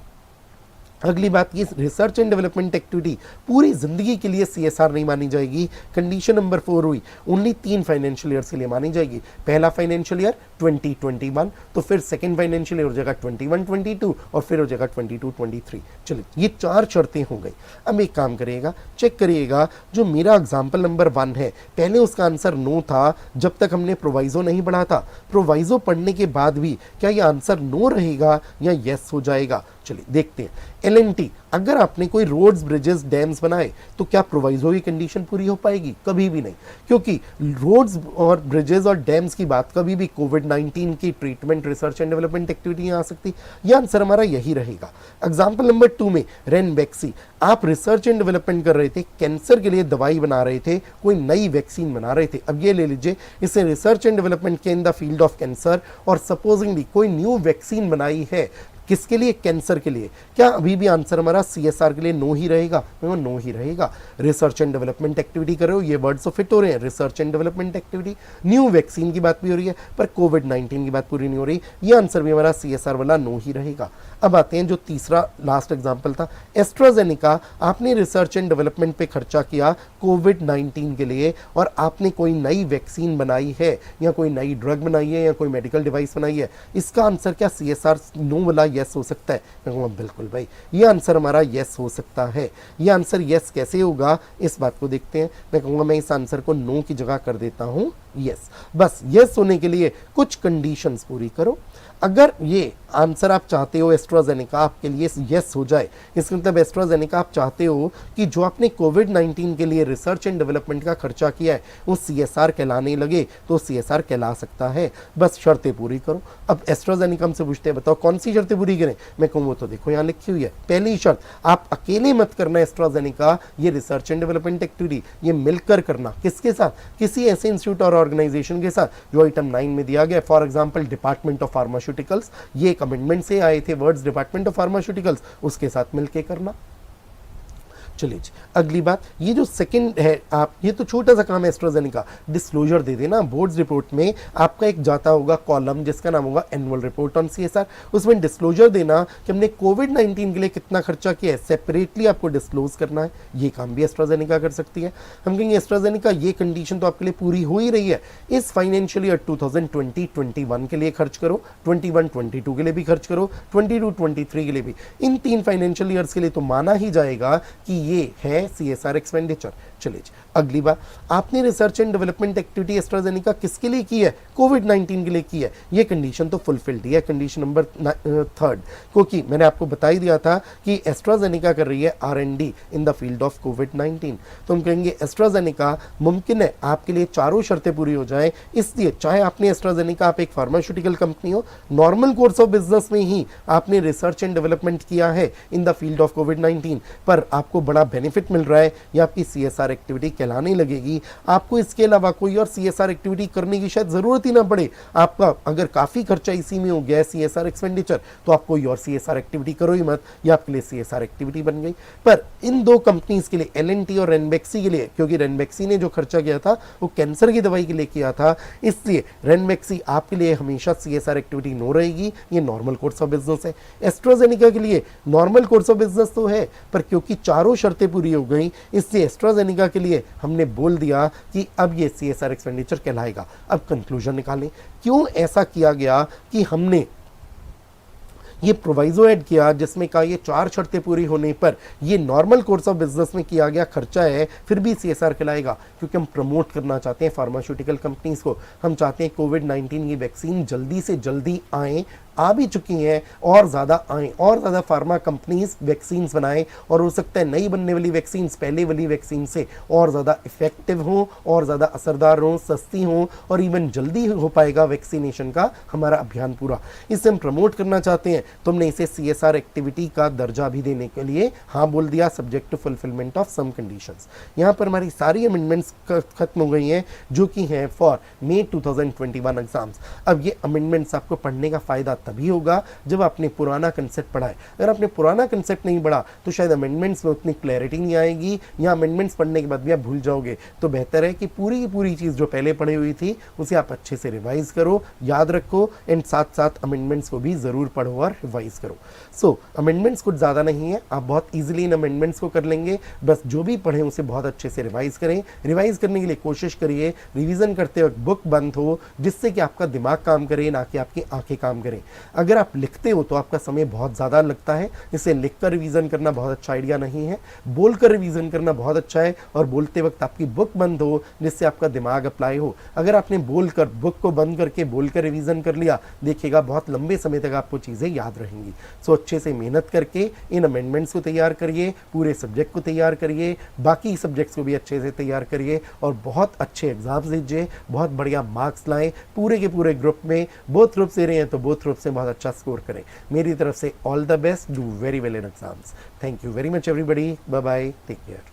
अगली बात, ये रिसर्च एंड डेवलपमेंट एक्टिविटी पूरी जिंदगी के लिए सीएसआर नहीं मानी जाएगी। कंडीशन नंबर 4 हुई, ओनली 3 फाइनेंशियल ईयर्स के लिए मानी जाएगी। पहला फाइनेंशियल ईयर 2021, तो फिर सेकंड फाइनेंशियल ईयर हो जाएगा 21-22, और फिर हो जाएगा 22-23। चलिए ये 4 शर्तें हो गई। अब एक काम करिएगा, चेक करिएगा, जो मेरा एग्जाम्पल नंबर 1 है, पहले उसका आंसर नो था जब तक हमने प्रोवाइजो नहीं पढ़ा था। प्रोवाइजो पढ़ने के बाद भी क्या ये आंसर नो रहेगा या यस हो जाएगा, चलिए देखते हैं। एलएनटी, अगर आपने कोई रोड्स, ब्रिजेस, डैम्स बनाए तो क्या प्रोवाइजो की कंडीशन पूरी हो पाएगी, कभी भी नहीं, क्योंकि रोड्स और ब्रिजेस और डैम्स की बात कभी भी कोविड-19 की treatment, research and development activity आ सकती। यह आंसर हमारा यही रहेगा। एग्जाम्पल नंबर 2 में रेनबैक्सी, आप रिसर्च एंड डेवलपमेंट कर रहे थे, कैंसर के लिए दवाई बना रहे थे, कोई नई वैक्सीन बना रहे थे। अब ये ले लीजिए, इसे रिसर्च एंड डेवलपमेंट के इन द फील्ड ऑफ कैंसर, और सपोजिंगली कोई न्यू वैक्सीन बनाई है, किसके लिए, कैंसर के लिए, क्या अभी भी आंसर हमारा सीएसआर के लिए नो ही रहेगा, नो ही रहेगा। रिसर्च एंड डेवलपमेंट एक्टिविटी कर रहे हो, ये वर्ड्स फिट हो रहे हैं, research and development activity, new vaccine की बात भी हो रही है, पर कोविड-19 की बात पूरी नहीं हो रही, ये आंसर भी हमारा सीएसआर वाला नो ही रहेगा। अब आते हैं जो तीसरा लास्ट एग्जाम्पल था, एस्ट्राजेनेका, आपने रिसर्च एंड डेवलपमेंट पे खर्चा किया कोविड-19 के लिए, और आपने कोई नई वैक्सीन बनाई है, या कोई नई ड्रग बनाई है, या कोई मेडिकल डिवाइस बनाई है, इसका आंसर क्या सीएसआर नो वाला यस हो सकता है? मैं कहूँगा बिल्कुल भाई, ये आंसर हमारा यस हो सकता है। ये आंसर यस कैसे होगा, इस बात को देखते हैं। मैं कहूँगा मैं इस आंसर को नो की जगह कर देता हूँ यस। बस यस होने के लिए कुछ कंडीशंस पूरी करो। अगर ये आंसर आप चाहते हो एस्ट्राजेनेका आपके लिए यस हो जाए, इसका मतलब एस्ट्राजेनेका आप चाहते हो कि जो आपने कोविड-19 के लिए रिसर्च एंड डेवलपमेंट का खर्चा किया है वो सीएसआर कहलाने लगे, तो सीएसआर कहला सकता है। बस शर्तें पूरी करो। अब एस्ट्राजेनेका हमसे पूछते हैं बताओ कौन सी शर्तें पूरी करें, मैं कहूँ वो तो देखो यहाँ लिखी हुई है। पहली शर्त, आप अकेले मत करना एस्ट्राजेनेका ये रिसर्च एंड डेवलपमेंट एक्टिविटी, ये मिलकर करना। किसके साथ? किसी ऐसे इंस्टीट्यूट और ऑर्गेनाइजेशन के साथ जो आइटम 9 में दिया गया। For example department of pharmaceuticals, ये एक अमेंडमेंट से आए थे वर्ड्स, डिपार्टमेंट ऑफ फार्मास्यूटिकल्स, उसके साथ मिलकर करना। चलिए जी, अगली बात, ये जो सेकंड है, आप ये तो छोटा सा काम है एस्ट्राजेनेका, डिस्क्लोजर दे देना। बोर्ड्स रिपोर्ट में आपका एक जाता होगा कॉलम जिसका नाम होगा एनुअल रिपोर्ट ऑन सीएसआर, उसमें डिस्क्लोजर देना कि हमने कोविड-19 के लिए कितना खर्चा किया है, सेपरेटली आपको डिस्क्लोज करना है। ये काम भी एस्ट्राजेनेका कर सकती है। हम कहेंगे एस्ट्राजेनेका ये कंडीशन तो आपके लिए पूरी हो ही रही है, इस फाइनेंशियल ईयर 2020-21 के लिए खर्च करो, 21-22 के लिए भी खर्च करो, 22-23 के लिए भी, इन 3 फाइनेंशियल ईयर्स के लिए तो माना ही जाएगा कि ये है सीएसआर एक्सपेंडिचर। चलिए जी, अगली बात, आपने research and development activity AstraZeneca किसके लिए की है, कोविड-19 के लिए की है, ये कंडीशन तो फुलफिल्ड है, कंडीशन नंबर 3, क्योंकि मैंने आपको बता ही दिया था कि एस्ट्राजेनेका कर रही है R&D in the field of कोविड-19। तो हम कहेंगे एस्ट्राजेनेका मुमकिन है आपके लिए चारों शर्तें पूरी हो जाए, इसलिए चाहे आपने एस्ट्राजेनेका, आप एक फार्मास्यूटिकल कंपनी हो, नॉर्मल कोर्स ऑफ बिजनेस में ही आपने रिसर्च एंड डेवलपमेंट किया है इन द फील्ड ऑफ कोविड-19, पर आपको बड़ा बेनिफिट मिल रहा है, या आपकी सीएसआर एक्टिविटी कहलाने लगेगी, आपको इसके अलावा कोई और सीएसआर एक्टिविटी करने की शायद जरूरत ही ना पड़े। आपका अगर काफी खर्चा इसी में हो गया है सीएसआर एक्सपेंडिचर, तो आप कोई और सीएसआर एक्टिविटी करो ही मत, ये आपके लिए सीएसआर एक्टिविटी बन गई। पर इन 2 कंपनीज के लिए, L&T और रेनबेक्सी के लिए, क्योंकि रेनबेक्सी ने जो खर्चा किया था वो कैंसर की दवाई के लिए किया था, इसलिए रेनबेक्सी आपके लिए हमेशा सीएसआर एक्टिविटी नो रहेगी, ये नॉर्मल कोर्स ऑफ बिजनेस है। एस्ट्राजेनेका के लिए नॉर्मल कोर्स ऑफ बिजनेस तो है, पर क्योंकि चारों शर्तें पूरी हो गई, इसलिए एस्ट्राजेनेका के लिए हमने बोल दिया कि अब ये सीएसआर एक्सपेंडिचर कहलाएगा। अब कंक्लूजन निकालें, क्यों ऐसा किया गया कि हमने ये प्रोवाइजो ऐड किया जिसमें कहा ये 4 शर्तें पूरी होने पर ये नॉर्मल कोर्स ऑफ बिजनेस में किया गया खर्चा है, फिर भी सीएसआर कहलाएगा, क्योंकि हम प्रमोट करना चाहते हैं फार्मास्यूटिकल कंपनीज को। हम चाहते हैं कोविड-19 की वैक्सीन जल्दी से जल्दी आए, आ भी चुकी हैं, और ज़्यादा आएँ, और ज़्यादा फार्मा कंपनीज वैक्सीन बनाएं, और हो सकता है नई बनने वाली वैक्सीन पहले वाली वैक्सीन से और ज़्यादा इफेक्टिव हों, और ज़्यादा असरदार हों, सस्ती हों, और इवन जल्दी हो पाएगा वैक्सीनेशन का हमारा अभियान पूरा। इसे हम प्रमोट करना चाहते हैं, तो हमने इसे सीएसआर एक्टिविटी का दर्जा भी देने के लिए हाँ बोल दिया, subject to fulfilment of some conditions. यहाँ पर हमारी सारी अमेंडमेंट्स खत्म हो गई हैं जो कि हैं फॉर मई 2021 एग्जाम्स। अब ये अमेंडमेंट्स आपको पढ़ने का फ़ायदा तभी होगा जब आपने पुराना कंसेप्ट पढ़ा है। अगर आपने पुराना कंसेप्ट नहीं पढ़ा तो शायद अमेंडमेंट्स में उतनी क्लैरिटी नहीं आएगी, या अमेंडमेंट्स पढ़ने के बाद भी आप भूल जाओगे। तो बेहतर है कि पूरी की पूरी चीज़ जो पहले पढ़ी हुई थी उसे आप अच्छे से रिवाइज करो, याद रखो, एंड साथ साथ अमेंडमेंट्स को भी ज़रूर पढ़ो और रिवाइज करो। सो अमेंडमेंट्स कुछ ज़्यादा नहीं है, आप बहुत ईजिली इन अमेंडमेंट्स को कर लेंगे। बस जो भी पढ़ें उसे बहुत अच्छे से रिवाइज करें। रिवाइज करने के लिए कोशिश करिए रिवीजन करते वक्त बुक बंद हो, जिससे कि आपका दिमाग काम करे, ना कि आपकी आंखें काम करें। अगर आप लिखते हो तो आपका समय बहुत ज़्यादा लगता है, इसे लिखकर रिवीजन करना बहुत अच्छा आइडिया नहीं है। बोलकर रिवीजन करना बहुत अच्छा है, और बोलते वक्त आपकी बुक बंद हो जिससे आपका दिमाग अप्लाई हो। अगर आपने बोलकर बुक को बंद करके बोलकर रिवीजन कर लिया, देखिएगा बहुत लंबे समय तक आपको चीज़ें याद रहेंगी। सो अच्छे से मेहनत करके इन अमेंडमेंट्स को तैयार करिए, पूरे सब्जेक्ट को तैयार करिए, बाकी सब्जेक्ट्स को भी अच्छे से तैयार करिए, और बहुत अच्छे एग्जाम्स दीजिए, बहुत बढ़िया मार्क्स लाएं पूरे के पूरे ग्रुप में। बोथ ग्रुप से रहे हैं तो बोथ ग्रुप से बहुत अच्छा स्कोर करें। मेरी तरफ से all the best, do very well in exams. Thank you very much everybody, bye bye, take care.